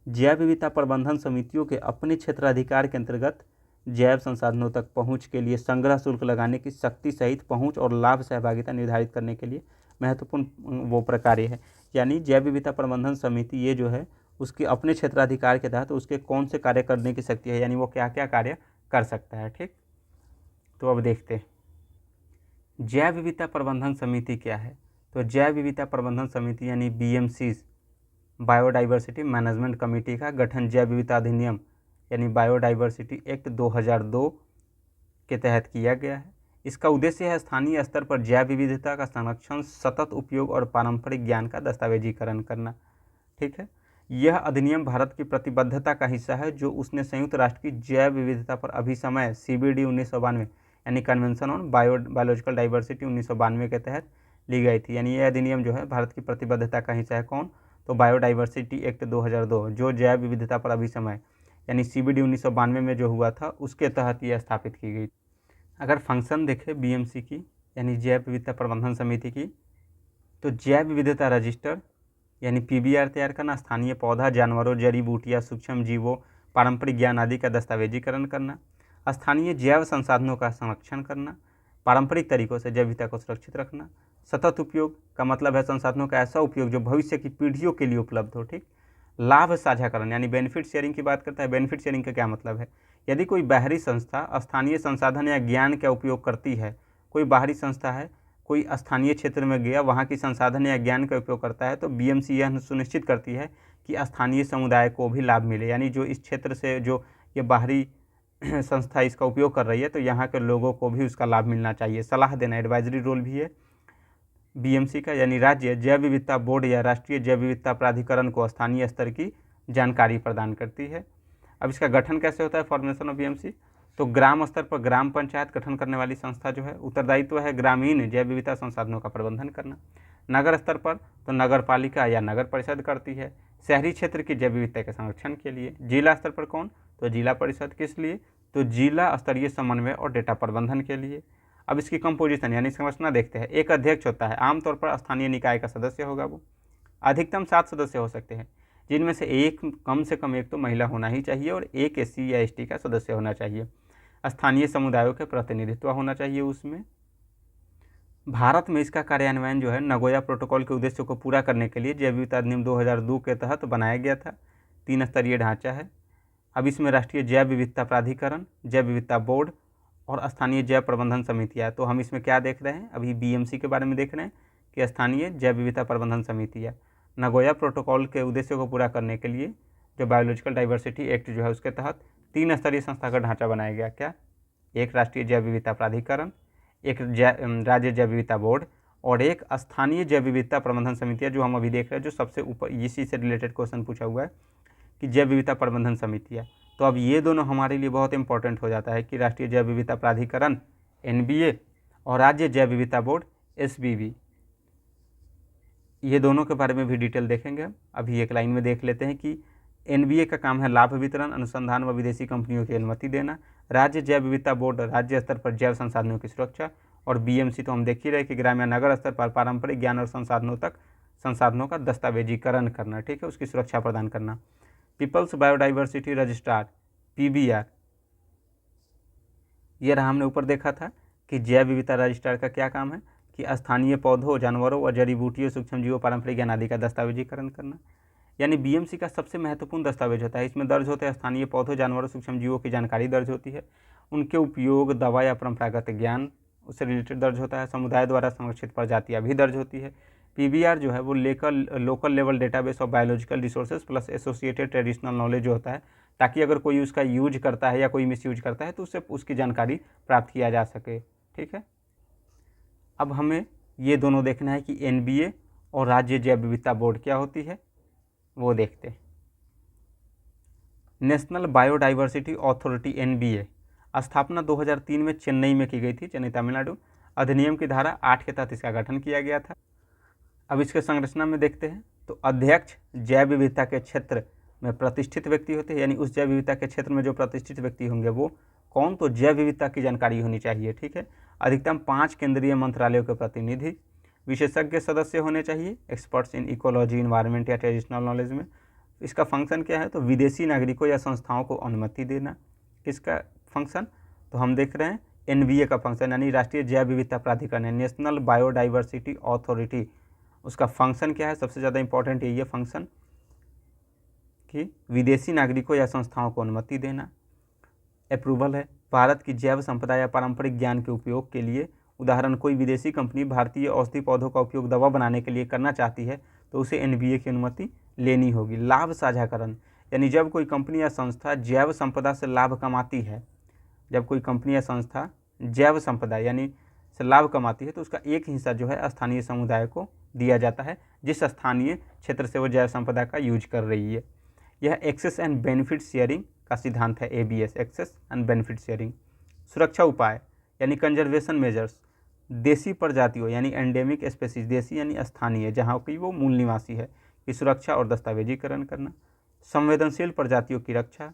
जैव विविधता प्रबंधन समितियों के अपने क्षेत्राधिकार के अंतर्गत जैव संसाधनों तक पहुंच के लिए संग्रह शुल्क लगाने की शक्ति सहित पहुंच और लाभ सहभागिता निर्धारित करने के लिए महत्वपूर्ण वो प्रक्रिया है। यानी जैव विविधता प्रबंधन समिति ये जो है उसके अपने क्षेत्राधिकार के तहत उसके कौन से कार्य करने की शक्ति है, यानी वो क्या क्या कार्य कर सकता है। ठीक, तो अब देखते हैं जैव विविधता प्रबंधन समिति क्या है। तो जैव विविधता प्रबंधन समिति यानी BMCs, बायोडाइवर्सिटी मैनेजमेंट कमेटी का गठन जैव विविधता अधिनियम यानी बायोडाइवर्सिटी एक्ट 2002 के तहत किया गया है। इसका उद्देश्य है स्थानीय स्तर पर जैव विविधता का संरक्षण, सतत उपयोग और पारंपरिक ज्ञान का दस्तावेजीकरण करना। ठीक है, यह अधिनियम भारत की प्रतिबद्धता का हिस्सा है जो उसने संयुक्त राष्ट्र की जैव विविधता पर अभिसमय CBD 1992 यानी कन्वेंशन ऑन बायोलॉजिकल डाइवर्सिटी 1992 के तहत ली गई थी। यानी यह अधिनियम जो है भारत की प्रतिबद्धता का हिस्सा है। कौन? तो बायोडाइवर्सिटी एक्ट 2002 जो जैव विविधता पर अभिसमय यानी CBD 1992 में जो हुआ था उसके तहत यह स्थापित की गई। अगर फंक्शन देखें BMC की यानी जैव विविधता प्रबंधन समिति की, तो जैव विविधता रजिस्टर यानी PBR तैयार करना, स्थानीय पौधा, जानवरों, जड़ी बूटियाँ, सूक्ष्म जीवों, पारंपरिक ज्ञान आदि का दस्तावेजीकरण करना, स्थानीय जैव संसाधनों का संरक्षण करना, पारंपरिक तरीकों से जैव विविधता को सुरक्षित रखना, सतत उपयोग का मतलब है संसाधनों का ऐसा उपयोग जो भविष्य की पीढ़ियों के लिए उपलब्ध हो। ठीक, लाभ साझाकरण यानी बेनिफिट शेयरिंग की बात करता है। बेनिफिट शेयरिंग का क्या मतलब है? यदि कोई बाहरी संस्था स्थानीय संसाधन या ज्ञान का उपयोग करती है, कोई बाहरी संस्था है, कोई स्थानीय क्षेत्र में गया, वहाँ की संसाधन या ज्ञान का उपयोग करता है, तो BMC यह सुनिश्चित करती है कि स्थानीय समुदाय को भी लाभ मिले। यानी जो इस क्षेत्र से जो ये बाहरी संस्था इसका उपयोग कर रही है तो यहाँ के लोगों को भी उसका लाभ मिलना चाहिए। सलाह देना, एडवाइजरी रोल भी है BMC का। यानी राज्य जैव विविधता बोर्ड या राष्ट्रीय जैव विविधता प्राधिकरण को स्थानीय स्तर की जानकारी प्रदान करती है। अब इसका गठन कैसे होता है, फॉर्मेशन ऑफ BMC? तो ग्राम स्तर पर ग्राम पंचायत गठन करने वाली संस्था जो है, उत्तरदायित्व है ग्रामीण जैव विविधता संसाधनों का प्रबंधन करना। नगर स्तर पर तो नगर पालिका या नगर परिषद करती है शहरी क्षेत्र की जैव विविधता के संरक्षण के लिए। जिला स्तर पर कौन? तो जिला परिषद। किस लिए? तो जिला स्तरीय समन्वय और डेटा प्रबंधन के लिए। अब इसकी कंपोजिशन यानी संरचना देखते हैं। एक अध्यक्ष होता है, आमतौर पर स्थानीय निकाय का सदस्य होगा, वो अधिकतम 7 सदस्य हो सकते हैं। जिनमें से एक कम से कम एक तो महिला होना ही चाहिए और एक SC या ST का सदस्य होना चाहिए। स्थानीय समुदायों के प्रतिनिधित्व होना चाहिए उसमें। भारत में इसका कार्यान्वयन जो है नगोया प्रोटोकॉल के उद्देश्यों को पूरा करने के लिए जैव विविधता अधिनियम 2002 के तहत बनाया गया था। 3 स्तरीय ढांचा है। अब इसमें राष्ट्रीय जैव विविधता प्राधिकरण, जैव विविधता बोर्ड और स्थानीय जैव प्रबंधन समितियाँ। तो हम इसमें क्या देख रहे हैं, अभी BMC के बारे में देख रहे हैं कि स्थानीय जैव विविधता प्रबंधन समितियाँ नगोया प्रोटोकॉल के उद्देश्यों को पूरा करने के लिए जो बायोलॉजिकल डाइवर्सिटी एक्ट जो है उसके तहत 3 स्तरीय संस्था का ढांचा बनाया गया। क्या? एक राष्ट्रीय जैव विविधता प्राधिकरण, एक राज्य जैव विविधता बोर्ड और एक स्थानीय जैव विविधता प्रबंधन समितियाँ, जो हम अभी देख रहे हैं, जो सबसे ऊपर इसी से रिलेटेड क्वेश्चन पूछा हुआ है कि जैव विविधता प्रबंधन समितियाँ। तो अब ये दोनों हमारे लिए बहुत इंपॉर्टेंट हो जाता है कि राष्ट्रीय जैव विविधता प्राधिकरण NBA और राज्य जैव विविधता बोर्ड SBB, ये दोनों के बारे में भी डिटेल देखेंगे हम। अभी एक लाइन में देख लेते हैं कि NBA का काम है लाभ वितरण, अनुसंधान व विदेशी कंपनियों की अनुमति देना। राज्य जैव विविधता बोर्ड राज्य स्तर पर जैव संसाधनों की सुरक्षा। और BMC तो हम देख ही रहे कि ग्राम या नगर स्तर पर पारंपरिक ज्ञान और संसाधनों का दस्तावेजीकरण करना, ठीक है, उसकी सुरक्षा प्रदान करना। पीपल्स बायोडाइवर्सिटी रजिस्ट्रार PBR, ये रहा, हमने ऊपर देखा था कि जैव विविधता रजिस्ट्रार का क्या काम है कि स्थानीय पौधों, जानवरों और जड़ी बूटियों, सूक्ष्म जीवों, पारंपरिक ज्ञान आदि का दस्तावेजीकरण करना। यानी BMC का सबसे महत्वपूर्ण दस्तावेज होता है। इसमें दर्ज होते हैं स्थानीय पौधों, जानवरों, सूक्ष्म जीवों की जानकारी दर्ज होती है, उनके उपयोग, दवा या परंपरागत ज्ञान उससे रिलेटेड दर्ज होता है, समुदाय द्वारा संरक्षित प्रजातियाँ भी दर्ज होती है। PBR जो है वो local level database of biological resources plus associated traditional knowledge जो होता है, ताकि अगर कोई उसका यूज करता है या कोई मिसयूज करता है तो उससे उसकी जानकारी प्राप्त किया जा सके, ठीक है। अब हमें ये दोनों देखना है कि NBA और राज्य जैव विविधता बोर्ड क्या होती है, वो देखते हैं। नेशनल बायोडाइवर्सिटी अथॉरिटी NBA स्थापना 2003 में चेन्नई में की गई थी, चेन्नई तमिलनाडु। अधिनियम की धारा 8 के तहत इसका गठन किया गया था। अब इसके संरचना में देखते हैं तो अध्यक्ष जैव विविधता के क्षेत्र में प्रतिष्ठित व्यक्ति होते हैं, यानी उस जैव विविधता के क्षेत्र में जो प्रतिष्ठित व्यक्ति होंगे वो कौन, तो जैव विविधता की जानकारी होनी चाहिए, ठीक है। अधिकतम 5 केंद्रीय मंत्रालयों के प्रतिनिधि, विशेषज्ञ सदस्य होने चाहिए, एक्सपर्ट्स इन इकोलॉजी, इन्वायरमेंट या ट्रेडिशनल नॉलेज में। इसका फंक्शन क्या है, तो विदेशी नागरिकों या संस्थाओं को अनुमति देना। किसका फंक्शन, तो हम देख रहे हैं NBA का फंक्शन, यानी राष्ट्रीय जैव विविधता प्राधिकरण है, नेशनल बायोडाइवर्सिटी अथॉरिटी। उसका फंक्शन क्या है, सबसे ज़्यादा इंपॉर्टेंट यही है फंक्शन कि विदेशी नागरिकों या संस्थाओं को अनुमति देना। अप्रूवल है, भारत की जैव संपदा या पारंपरिक ज्ञान के उपयोग के लिए, उदाहरण कोई विदेशी कंपनी भारतीय औषधि पौधों का उपयोग दवा बनाने के लिए करना चाहती है तो उसे NBA की अनुमति लेनी होगी। लाभ साझाकरण, यानी जब कोई कंपनी या संस्था जैव संपदा से लाभ कमाती है, जब कोई कंपनी या संस्था जैव संपदा यानी से लाभ कमाती है तो उसका एक हिस्सा जो है स्थानीय समुदाय को दिया जाता है, जिस स्थानीय क्षेत्र से वो जैव संपदा का यूज कर रही है। यह एक्सेस एंड बेनिफिट शेयरिंग का सिद्धांत है, ABS, access and benefit sharing. सुरक्षा उपाय यानी कंजर्वेशन मेजर्स, देसी प्रजातियों यानी एंडेमिक स्पेसीज, देसी यानी स्थानीय जहाँ की वो मूल निवासी है, की सुरक्षा और दस्तावेजीकरण करना। संवेदनशील प्रजातियों की रक्षा,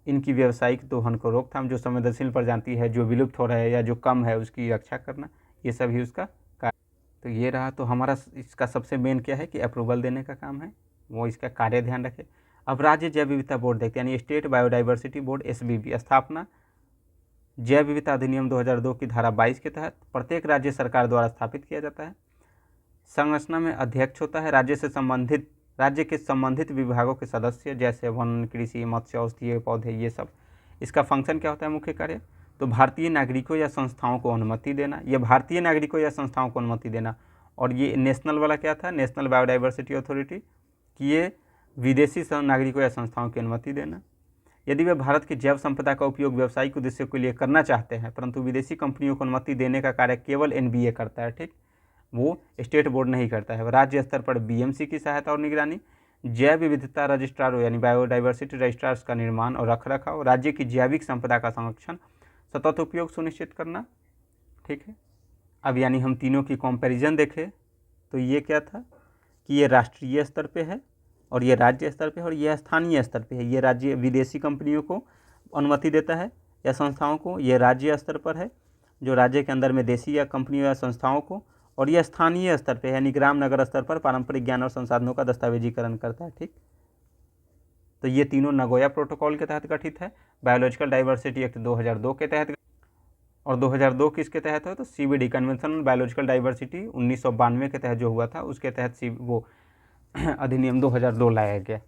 इनकी व्यावसायिक दोहन को रोकथाम, जो संवेदनशील प्रजाति है जो विलुप्त हो रहा है या जो कम है उसकी रक्षा करना, ये सभी उसका कार्य। तो ये रहा, तो हमारा इसका सबसे मेन क्या है कि अप्रूवल देने का काम है, वो इसका कार्य ध्यान रखे। अब राज्य जैव विविधता बोर्ड देखते हैं, यानी स्टेट बायोडाइवर्सिटी बोर्ड SBB। स्थापना जैव विविधता अधिनियम 2002 की धारा 22 के तहत प्रत्येक राज्य सरकार द्वारा स्थापित किया जाता है। संरचना में अध्यक्ष होता है, राज्य के संबंधित विभागों के सदस्य जैसे वन, कृषि, मत्स्य, औषधीय पौधे, ये सब। इसका फंक्शन क्या होता है, मुख्य कार्य, तो भारतीय नागरिकों या संस्थाओं को अनुमति देना। ये भारतीय नागरिकों या संस्थाओं को अनुमति देना। और ये नेशनल वाला क्या था, नेशनल बायोडाइवर्सिटी अथॉरिटी, कि ये विदेशी नागरिकों या संस्थाओं की अनुमति देना। यदि वे भारत की जैव संपदा का उपयोग व्यावसायिक उद्देश्यों के लिए करना चाहते हैं, परंतु विदेशी कंपनियों को अनुमति देने का कार्य केवल NBA करता है, ठीक, वो स्टेट बोर्ड नहीं करता है। राज्य स्तर पर BMC की सहायता और निगरानी, जैव विविधता रजिस्ट्रार यानी बायोडाइवर्सिटी रजिस्ट्रार्स का निर्माण और रखरखाव, राज्य की जैविक संपदा का संरक्षण, सतत उपयोग सुनिश्चित करना, ठीक है। अब यानी हम तीनों की कंपैरिजन देखें तो ये क्या था कि ये राष्ट्रीय स्तर पे है और ये राज्य स्तर पे है और ये स्थानीय स्तर पे है। ये राज्य विदेशी कंपनियों को अनुमति देता है या संस्थाओं को, ये राज्य स्तर पर है जो राज्य के अंदर में देशी या कंपनियों या संस्थाओं को, और यह स्थानीय स्तर पे यानी ग्राम नगर स्तर पर पारंपरिक ज्ञान और संसाधनों का दस्तावेजीकरण करता है। ठीक, तो ये तीनों नगोया प्रोटोकॉल के तहत गठित है। बायोलॉजिकल डाइवर्सिटी एक्ट 2002 के तहत, और 2002 किसके तहत है तो CBD convention on biological diversity 1992 के तहत जो हुआ था उसके तहत वो अधिनियम 2002 लाया गया।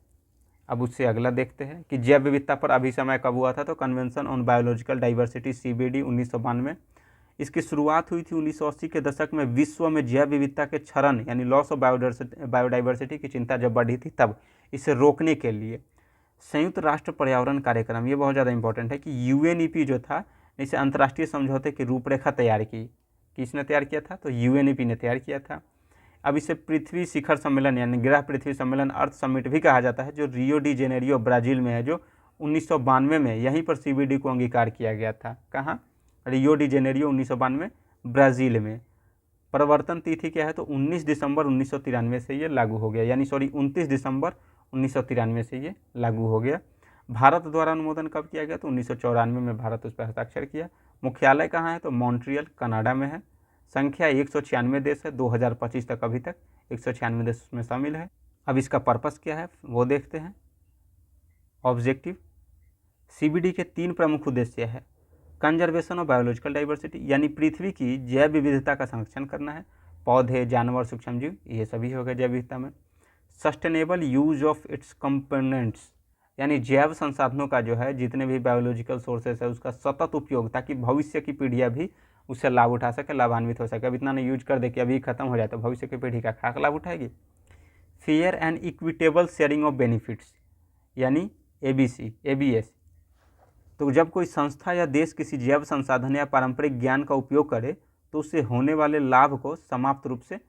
अब उससे अगला देखते हैं कि जैव विविधता पर अभी समय कब हुआ था तो convention on biological diversity CBD 1992। इसकी शुरुआत हुई थी 1980 के दशक में। विश्व में जैव विविधता के क्षरण यानी लॉस ऑफ बायोडाइवर्सिटी की चिंता जब बढ़ी थी, तब इसे रोकने के लिए संयुक्त राष्ट्र पर्यावरण कार्यक्रम, ये बहुत ज़्यादा इंपॉर्टेंट है कि UNEP जो था, इसे अंतर्राष्ट्रीय समझौते की रूपरेखा तैयार की। किसने तैयार किया था तो UNEP ने तैयार किया था। अब इसे पृथ्वी शिखर सम्मेलन यानी ग्रह पृथ्वी सम्मेलन, अर्थ समिट भी कहा जाता है, जो रियो डी जेनेरियो ब्राज़ील में है, जो 1992 में यहीं पर CBD को अंगीकार किया गया था। कहाँ? रियो डी जेनेरियो 1992 ब्राज़ील में। प्रवर्तन तिथि क्या है तो 19 दिसंबर 1993 से ये लागू हो गया, यानी 29 दिसंबर 1993 से ये लागू हो गया। भारत द्वारा अनुमोदन कब किया गया तो 1994 में भारत उस पर हस्ताक्षर किया। मुख्यालय कहाँ है तो मॉन्ट्रियल कनाडा में है। संख्या 196 देश है, 2025 तक अभी तक 196 देश उसमें शामिल है। अब इसका पर्पस क्या है वो देखते हैं। ऑब्जेक्टिव, CBD के 3 प्रमुख उद्देश्य है। कंजर्वेशन ऑफ बायोलॉजिकल डाइवर्सिटी यानी पृथ्वी की जैव विविधता का संरक्षण करना है, पौधे, जानवर, सूक्ष्मजीव, ये सभी हो गए जैव विविधता में। Sustainable use of its components यानी जैव संसाधनों का जो है, जितने भी बायोलॉजिकल सोर्सेस है उसका सतत उपयोग, ताकि भविष्य की पीढ़ियाँ भी उससे लाभ उठा सके, लाभान्वित हो सके। अब इतना नहीं यूज कर दे कि अभी खत्म हो जाए तो भविष्य की पीढ़ी का खाक लाभ उठाएगी। Fair and equitable sharing of benefits यानी ABS। तो जब कोई संस्था या देश किसी जैव संसाधन या पारंपरिक ज्ञान का उपयोग करे तो उससे होने वाले लाभ को समाप्त रूप से,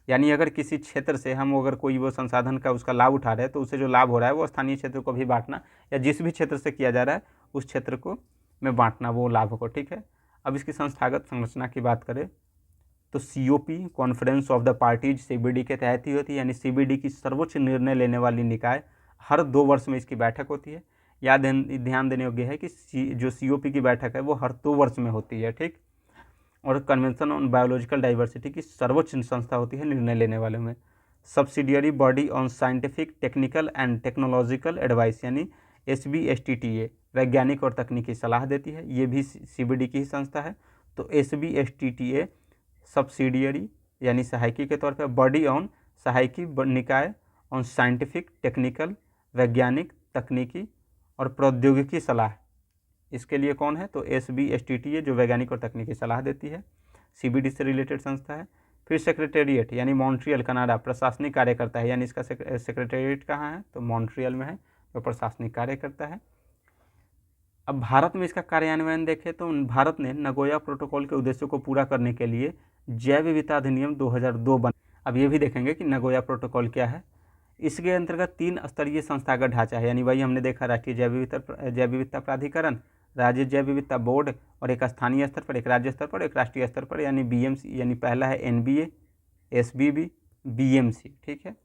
यानी अगर किसी क्षेत्र से हम अगर कोई वो संसाधन का उसका लाभ उठा रहे हैं तो उससे जो लाभ हो रहा है वो स्थानीय क्षेत्र को भी बांटना, या जिस भी क्षेत्र से किया जा रहा है उस क्षेत्र को में बांटना वो लाभ को। ठीक है, अब इसकी संस्थागत संरचना की बात करें तो COP conference of the parties CBD के तहत ही होती है, यानी CBD की सर्वोच्च निर्णय लेने वाली निकाय, हर 2 वर्ष में इसकी बैठक होती है। ध्यान देने योग्य है कि जो COP की बैठक है वो हर 2 वर्ष में होती है। ठीक, और कन्वेंशन ऑन बायोलॉजिकल डाइवर्सिटी की सर्वोच्च संस्था होती है निर्णय लेने वालों में। Subsidiary body on scientific, technical and technological advice यानी SBSTTA वैज्ञानिक और तकनीकी सलाह देती है, ये भी CBD की ही संस्था है। तो SBSTTA सब्सिडियरी यानी सहायकी के तौर पर, बॉडी ऑन सहायकी निकाय, ऑन साइंटिफिक, टेक्निकल वैज्ञानिक, तकनीकी और प्रौद्योगिकी सलाह, इसके लिए कौन है तो SBSTTA जो वैज्ञानिक और तकनीकी सलाह देती है, CBD से रिलेटेड संस्था है। फिर सेक्रेटेरिएट यानी मॉन्ट्रियल कनाडा प्रशासनिक कार्य करता है, यानी इसका सेक्रेटेरिएट कहाँ है तो मॉन्ट्रियल में है, जो प्रशासनिक कार्य करता है। अब भारत में इसका कार्यान्वयन देखें तो भारत ने नगोया प्रोटोकॉल के उद्देश्यों को पूरा करने के लिए जैव विविधता अधिनियम 2002 बना। अब ये भी देखेंगे कि नगोया प्रोटोकॉल क्या है। इसके अंतर्गत 3 स्तरीय संस्थागत ढांचा है, यानी वही हमने देखा, राष्ट्रीय जैव विविधता प्राधिकरण, राज्य जैव विविधता बोर्ड, और एक स्थानीय स्तर पर, एक राज्य स्तर पर, एक राष्ट्रीय स्तर पर, यानी BMC, यानी पहला है NBA, SBB, BMC। ठीक है,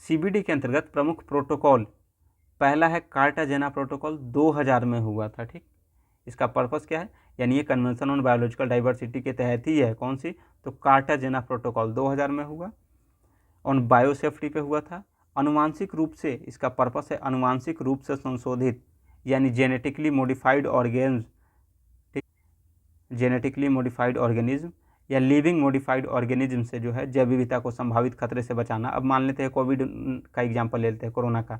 CBD के अंतर्गत प्रमुख प्रोटोकॉल, पहला है कार्टाजेना प्रोटोकॉल, 2000 में हुआ था। ठीक, इसका पर्पस क्या है, यानी ये कन्वेंशन ऑन बायोलॉजिकल डाइवर्सिटी के तहत ही है। कौन सी तो कार्टाजेना प्रोटोकॉल 2000 में हुआ, ऑन बायोसेफ्टी पे हुआ था। अनुवांशिक रूप से, इसका पर्पस है अनुवांशिक रूप से संशोधित यानी जेनेटिकली मॉडिफाइड ऑर्गेनिज्म या लिविंग मॉडिफाइड ऑर्गेनिज्म से जो है जैव विविधता को संभावित खतरे से बचाना। अब मान लेते हैं कोविड का एग्जाम्पल ले लेते हैं, कोरोना का,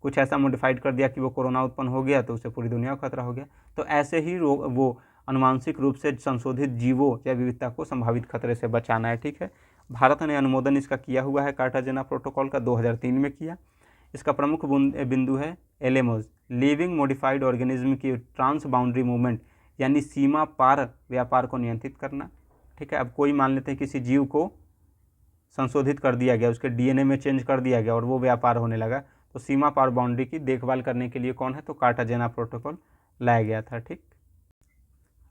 कुछ ऐसा मॉडिफाइड कर दिया कि वो कोरोना उत्पन्न हो गया तो उससे पूरी दुनिया को खतरा हो गया। तो ऐसे ही वो अनुवांशिक रूप से संशोधित जीवों जैव विविधता को संभावित खतरे से बचाना है। ठीक है, भारत ने अनुमोदन इसका किया हुआ है, कार्टाजेना प्रोटोकॉल का 2003 में किया। इसका प्रमुख बिंदु है LMOs, लिविंग मॉडिफाइड ऑर्गेनिज्म की ट्रांस बाउंड्री मूवमेंट यानी सीमा पार व्यापार को नियंत्रित करना। ठीक है, अब कोई मान लेते हैं किसी जीव को संशोधित कर दिया गया, उसके DNA में चेंज कर दिया गया और वो व्यापार होने लगा, तो सीमा पार बाउंड्री की देखभाल करने के लिए कौन है तो कार्टाजेना प्रोटोकॉल लाया गया था। ठीक,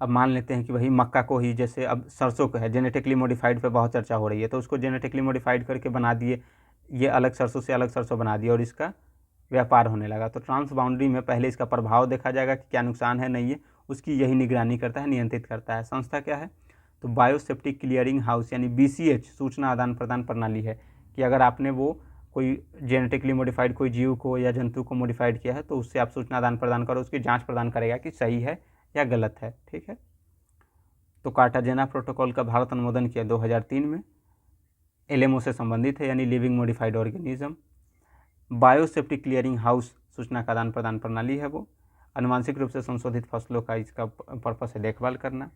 अब मान लेते हैं कि वही मक्का को ही, जैसे अब सरसों को है, जेनेटिकली मॉडिफाइड पे बहुत चर्चा हो रही है, तो उसको जेनेटिकली मॉडिफाइड करके बना दिए, ये अलग सरसों से अलग सरसों बना दिया और इसका व्यापार होने लगा। तो ट्रांस बाउंड्री में पहले इसका प्रभाव देखा जाएगा कि क्या नुकसान है, नहीं है, उसकी यही निगरानी करता है, नियंत्रित करता है। संस्था क्या है तो बायोसेफ्टी क्लियरिंग हाउस यानी BCH सूचना आदान प्रदान प्रणाली है कि अगर आपने वो कोई जेनेटिकली मॉडिफाइड कोई जीव को या जंतु को मॉडिफाइड किया है तो उससे आप सूचना आदान प्रदान करो, उसकी जांच प्रदान करेगा कि सही है या गलत है। ठीक है, तो कार्टाजेना प्रोटोकॉल का भारत अनुमोदन किया 2003 में, LMO से संबंधित है यानी living modified organism. Biosafety clearing house सूचना का आदान प्रदान प्रणाली है वो। आनुवांशिक रूप से संशोधित फसलों का इसका पर्पस है देखभाल करना।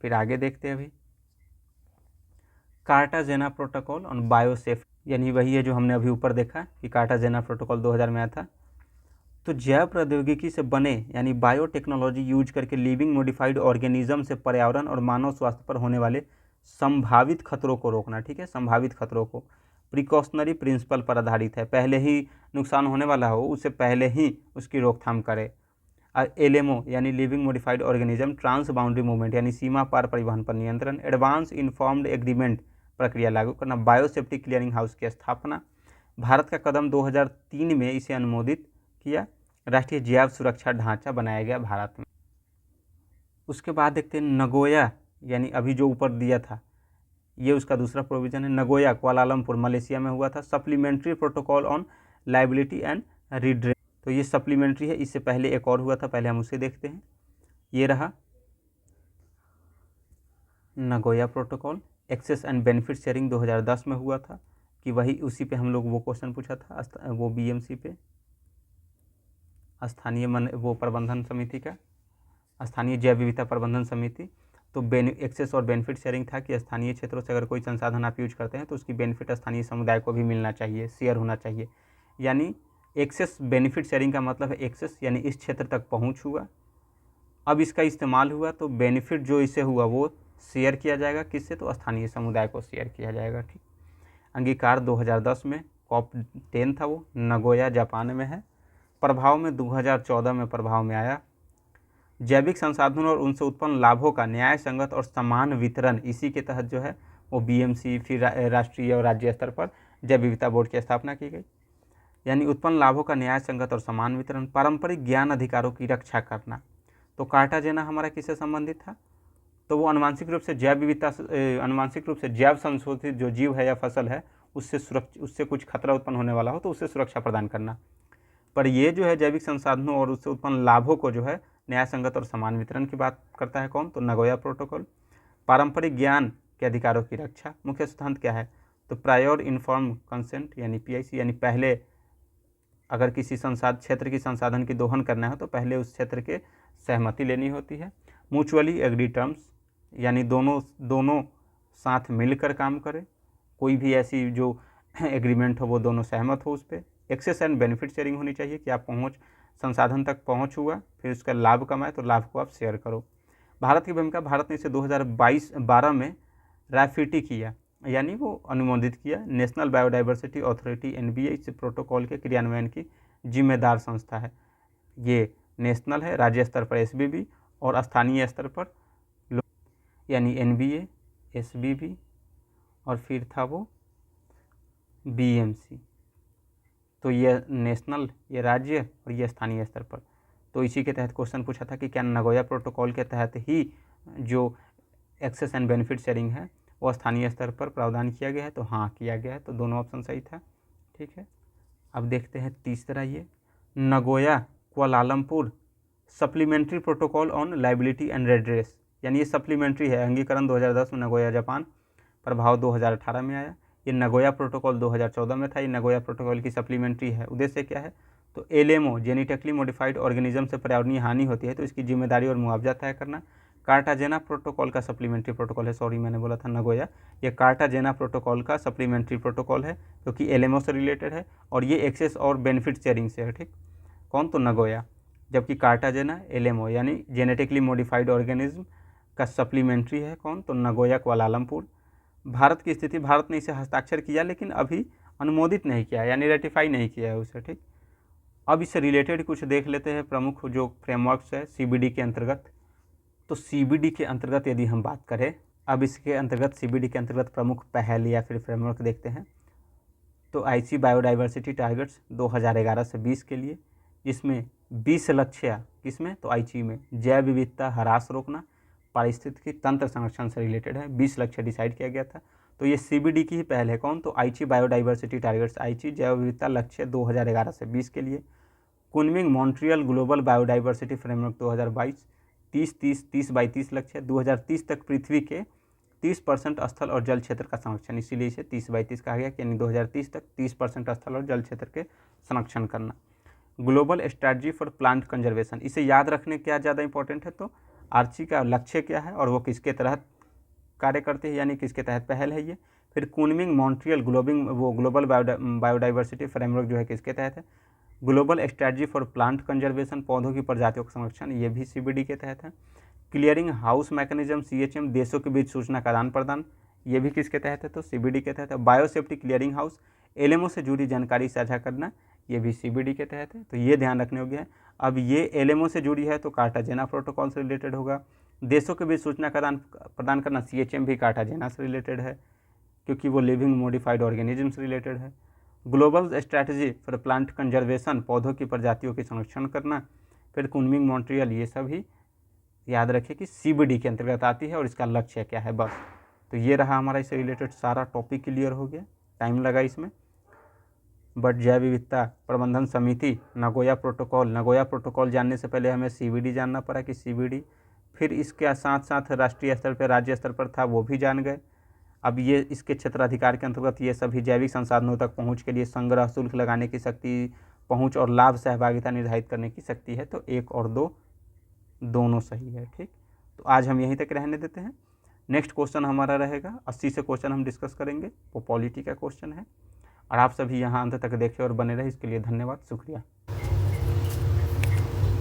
फिर आगे देखते हैं अभी कार्टाजेना प्रोटोकॉल ऑन बायोसेफ्टी, यानी वही है जो हमने अभी ऊपर देखा कि कार्टाजेना प्रोटोकॉल 2000 में आया था। तो जैव प्रौद्योगिकी से बने यानी बायोटेक्नोलॉजी यूज करके लिविंग मॉडिफाइड ऑर्गेनिज्म से पर्यावरण और मानव स्वास्थ्य पर होने वाले संभावित खतरों को रोकना। ठीक है, संभावित खतरों को प्रिकॉशनरी प्रिंसिपल पर आधारित है, पहले ही नुकसान होने वाला हो उससे पहले ही उसकी रोकथाम करे। LMO यानी living modified organism transboundary movement यानी सीमा पार परिवहन पर नियंत्रण। एडवांस इन्फॉर्म्ड एग्रीमेंट प्रक्रिया लागू करना। बायोसेफ्टी क्लियरिंग हाउस की स्थापना। भारत का कदम 2003 में इसे अनुमोदित किया। राष्ट्रीय जैव सुरक्षा ढांचा बनाया गया भारत में। उसके बाद देखते हैं नगोया, यानी अभी जो ऊपर दिया था ये उसका दूसरा प्रोविजन है। नगोया कुआलालंपुर मलेशिया में हुआ था। Supplementary protocol on liability and redress, तो ये सप्लीमेंट्री है, इससे पहले एक और हुआ था, पहले हम उसे देखते हैं। ये रहा Nagoya protocol. Access and benefit sharing 2010 में हुआ था कि वही उसी पे हम लोग वो क्वेश्चन पूछा था, वो BMC पे स्थानीय वो प्रबंधन समिति का, स्थानीय जैव विविधता प्रबंधन समिति। तो एक्सेस और बेनिफिट शेयरिंग था कि स्थानीय क्षेत्रों से अगर कोई संसाधन आप यूज करते हैं तो उसकी बेनिफिट स्थानीय समुदाय को भी मिलना चाहिए, शेयर होना चाहिए। यानी एक्सेस बेनिफिट शेयरिंग का मतलब है एक्सेस यानी इस क्षेत्र तक पहुंच हुआ, अब इसका इस्तेमाल हुआ तो बेनिफिट जो इससे हुआ वो शेयर किया जाएगा, किससे, तो स्थानीय समुदाय को शेयर किया जाएगा। ठीक, अंगीकार 2010 में COP10 था, वो नगोया जापान में है। प्रभाव में 2014 में प्रभाव में आया। जैविक संसाधनों और उनसे उत्पन्न लाभों का न्याय संगत और समान वितरण, इसी के तहत जो है वो BMC फिर राष्ट्रीय और राज्य स्तर पर जैव विविधता बोर्ड की स्थापना की गई। यानी उत्पन्न लाभों का न्याय संगत और समान वितरण। पारंपरिक ज्ञान अधिकारों की रक्षा करना। तो कार्टाजेना हमारा किससे संबंधित था, तो वो अनुवांशिक रूप से जैव विविधता, अनुवांशिक रूप से जैव संशोधित जो जीव है या फसल है उससे कुछ खतरा उत्पन्न होने वाला हो तो उससे सुरक्षा प्रदान करना। पर ये जो है जैविक संसाधनों और उससे उत्पन्न लाभों को जो है न्याय संगत और समान वितरण की बात करता है कौन, तो नगोया प्रोटोकॉल। पारंपरिक ज्ञान के अधिकारों की रक्षा, मुख्य सिद्धांत क्या है, तो प्रायोर इन्फॉर्म कंसेंट यानी PIC, यानी पहले अगर किसी क्षेत्र की संसाधन की दोहन करना है तो पहले उस क्षेत्र के सहमति लेनी होती है। म्यूचुअली एग्री टर्म्स, यानी दोनों साथ मिलकर काम करें, कोई भी ऐसी जो एग्रीमेंट हो वो दोनों सहमत हो उस पर। एक्सेस एंड बेनिफिट शेयरिंग होनी चाहिए कि आप संसाधन तक पहुंच हुआ फिर उसका लाभ कमाए तो लाभ को आप शेयर करो। भारत की भूमिका, भारत ने इसे 2012 में रैटिफाई किया, यानी वो अनुमोदित किया। नेशनल बायोडाइवर्सिटी अथॉरिटी NBA इस प्रोटोकॉल के क्रियान्वयन की जिम्मेदार संस्था है। ये नेशनल है, राज्य स्तर पर SBB और स्थानीय स्तर पर यानी NBA, SBB और फिर था वो BMC। तो ये नेशनल, ये राज्य और ये स्थानीय स्तर पर। तो इसी के तहत क्वेश्चन पूछा था कि क्या नगोया प्रोटोकॉल के तहत ही जो एक्सेस एंड बेनिफिट शेयरिंग है वो स्थानीय स्तर पर प्रावधान किया गया है, तो हाँ किया गया है, तो दोनों ऑप्शन सही था। ठीक है, अब देखते हैं तीसरा, ये Nagoya Kuala Lumpur supplementary protocol on liability and redress, यानी ये सप्लीमेंट्री है। अंगीकरण 2010 में, नगोया जापान। प्रभाव 2018 में आया। ये नगोया प्रोटोकॉल 2014 में था। ये नगोया प्रोटोकॉल की सप्लीमेंट्री है। उद्देश्य क्या है, तो LMO जेनेटिकली मॉडिफाइड ऑर्गेनिज्म से पर्यावरणीय हानि होती है तो इसकी जिम्मेदारी और मुआवजा तय करना। कार्टाजेना प्रोटोकॉल का सप्लीमेंट्री प्रोटोकॉल है, सॉरी मैंने बोला था नगोया, ये कार्टाजेना प्रोटोकॉल का सप्लीमेंट्री प्रोटोकॉल है क्योंकि LMO से रिलेटेड है और ये एक्सेस और बेनिफिट शेयरिंग से है। ठीक, कौन, तो नगोया। जबकि कार्टाजेना LMO यानी जेनेटिकली मॉडिफाइड ऑर्गेनिज्म का सप्लीमेंट्री है कौन, तो नगोया कुआलालंपुर। भारत की स्थिति, भारत ने इसे हस्ताक्षर किया लेकिन अभी अनुमोदित नहीं किया, यानी रेटिफाई नहीं किया है उसे। ठीक, अब इससे रिलेटेड कुछ देख लेते हैं प्रमुख जो फ्रेमवर्क्स है CBD के अंतर्गत। तो CBD के अंतर्गत यदि हम बात करें, अब इसके अंतर्गत CBD के अंतर्गत प्रमुख पहल या फिर फ्रेमवर्क देखते हैं। तो IC बायोडाइवर्सिटी टारगेट्स 2011 से 20 के लिए, जिसमें 20 लक्ष्य किसमें, तो IC में जैव विविधता ह्रास रोकना, पारिस्थितिकी तंत्र संरक्षण से रिलेटेड है। 20 लक्ष्य डिसाइड किया गया था। तो ये CBD की ही पहल है। कौन? तो आईची बायोडाइवर्सिटी टारगेट्स, आईची जैव विविधता लक्ष्य 2011 से 20 के लिए। Kunming Montreal global biodiversity framework 2022, 30 by 30 लक्ष्य। 2030 तक पृथ्वी के 30% स्थल और जल क्षेत्र का संरक्षण, इसीलिए इसे 30 बाई 30 कहा गया, यानी 2030 तक 30% स्थल और जल क्षेत्र के संरक्षण करना। Global strategy for plant conservation, इसे याद रखने क्या ज़्यादा इंपॉर्टेंट है, तो आर्ची का लक्ष्य क्या है और वो किसके तहत कार्य करते हैं, यानी किसके तहत पहल है ये। फिर Kunming Montreal global biodiversity framework जो है किसके तहत है, global strategy for plant conservation, पौधों की प्रजातियों का संरक्षण, ये भी CBD के तहत है। क्लियरिंग हाउस मैकेनिज्म CHM, देशों के बीच सूचना का आदान प्रदान, ये भी किसके तहत है, तो CBD के तहत है। बायोसेफ्टी क्लियरिंग हाउस, LMO से जुड़ी जानकारी साझा करना, ये भी CBD के तहत है। तो ये ध्यान रखने योग्य है। अब ये LMO से जुड़ी है तो कार्टाजेना प्रोटोकॉल से रिलेटेड होगा। देशों के बीच सूचना का आदान प्रदान करना, CHM भी कार्टाजेना से रिलेटेड है क्योंकि वो लिविंग मॉडिफाइड ऑर्गेनिज्म से रिलेटेड है। Global strategy for plant conservation, पौधों की प्रजातियों के संरक्षण करना। फिर कुनमिंग मॉन्ट्रियल, ये सभी याद रखिए कि CBD के अंतर्गत आती है और इसका लक्ष्य क्या है, बस। तो ये रहा हमारा इससे रिलेटेड सारा टॉपिक क्लियर हो गया, टाइम लगा इसमें। बट जैव विविधता प्रबंधन समिति, नगोया प्रोटोकॉल जानने से पहले हमें CBD जानना पड़ा कि CBD, फिर इसके साथ साथ राष्ट्रीय स्तर पर राज्य स्तर पर था वो भी जान गए। अब ये इसके क्षेत्राधिकार के अंतर्गत ये सभी जैविक संसाधनों तक पहुंच के लिए संग्रह शुल्क लगाने की शक्ति, पहुंच और लाभ सहभागिता निर्धारित करने की शक्ति है। तो 1 और 2 दोनों सही है, ठीक। तो आज हम यहीं तक रहने देते हैं। नेक्स्ट क्वेश्चन हमारा रहेगा 80 से क्वेश्चन हम डिस्कस करेंगे, वो पॉलिटी का क्वेश्चन है। और आप सभी यहाँ अंत तक देखें और बने रहे, इसके लिए धन्यवाद, शुक्रिया।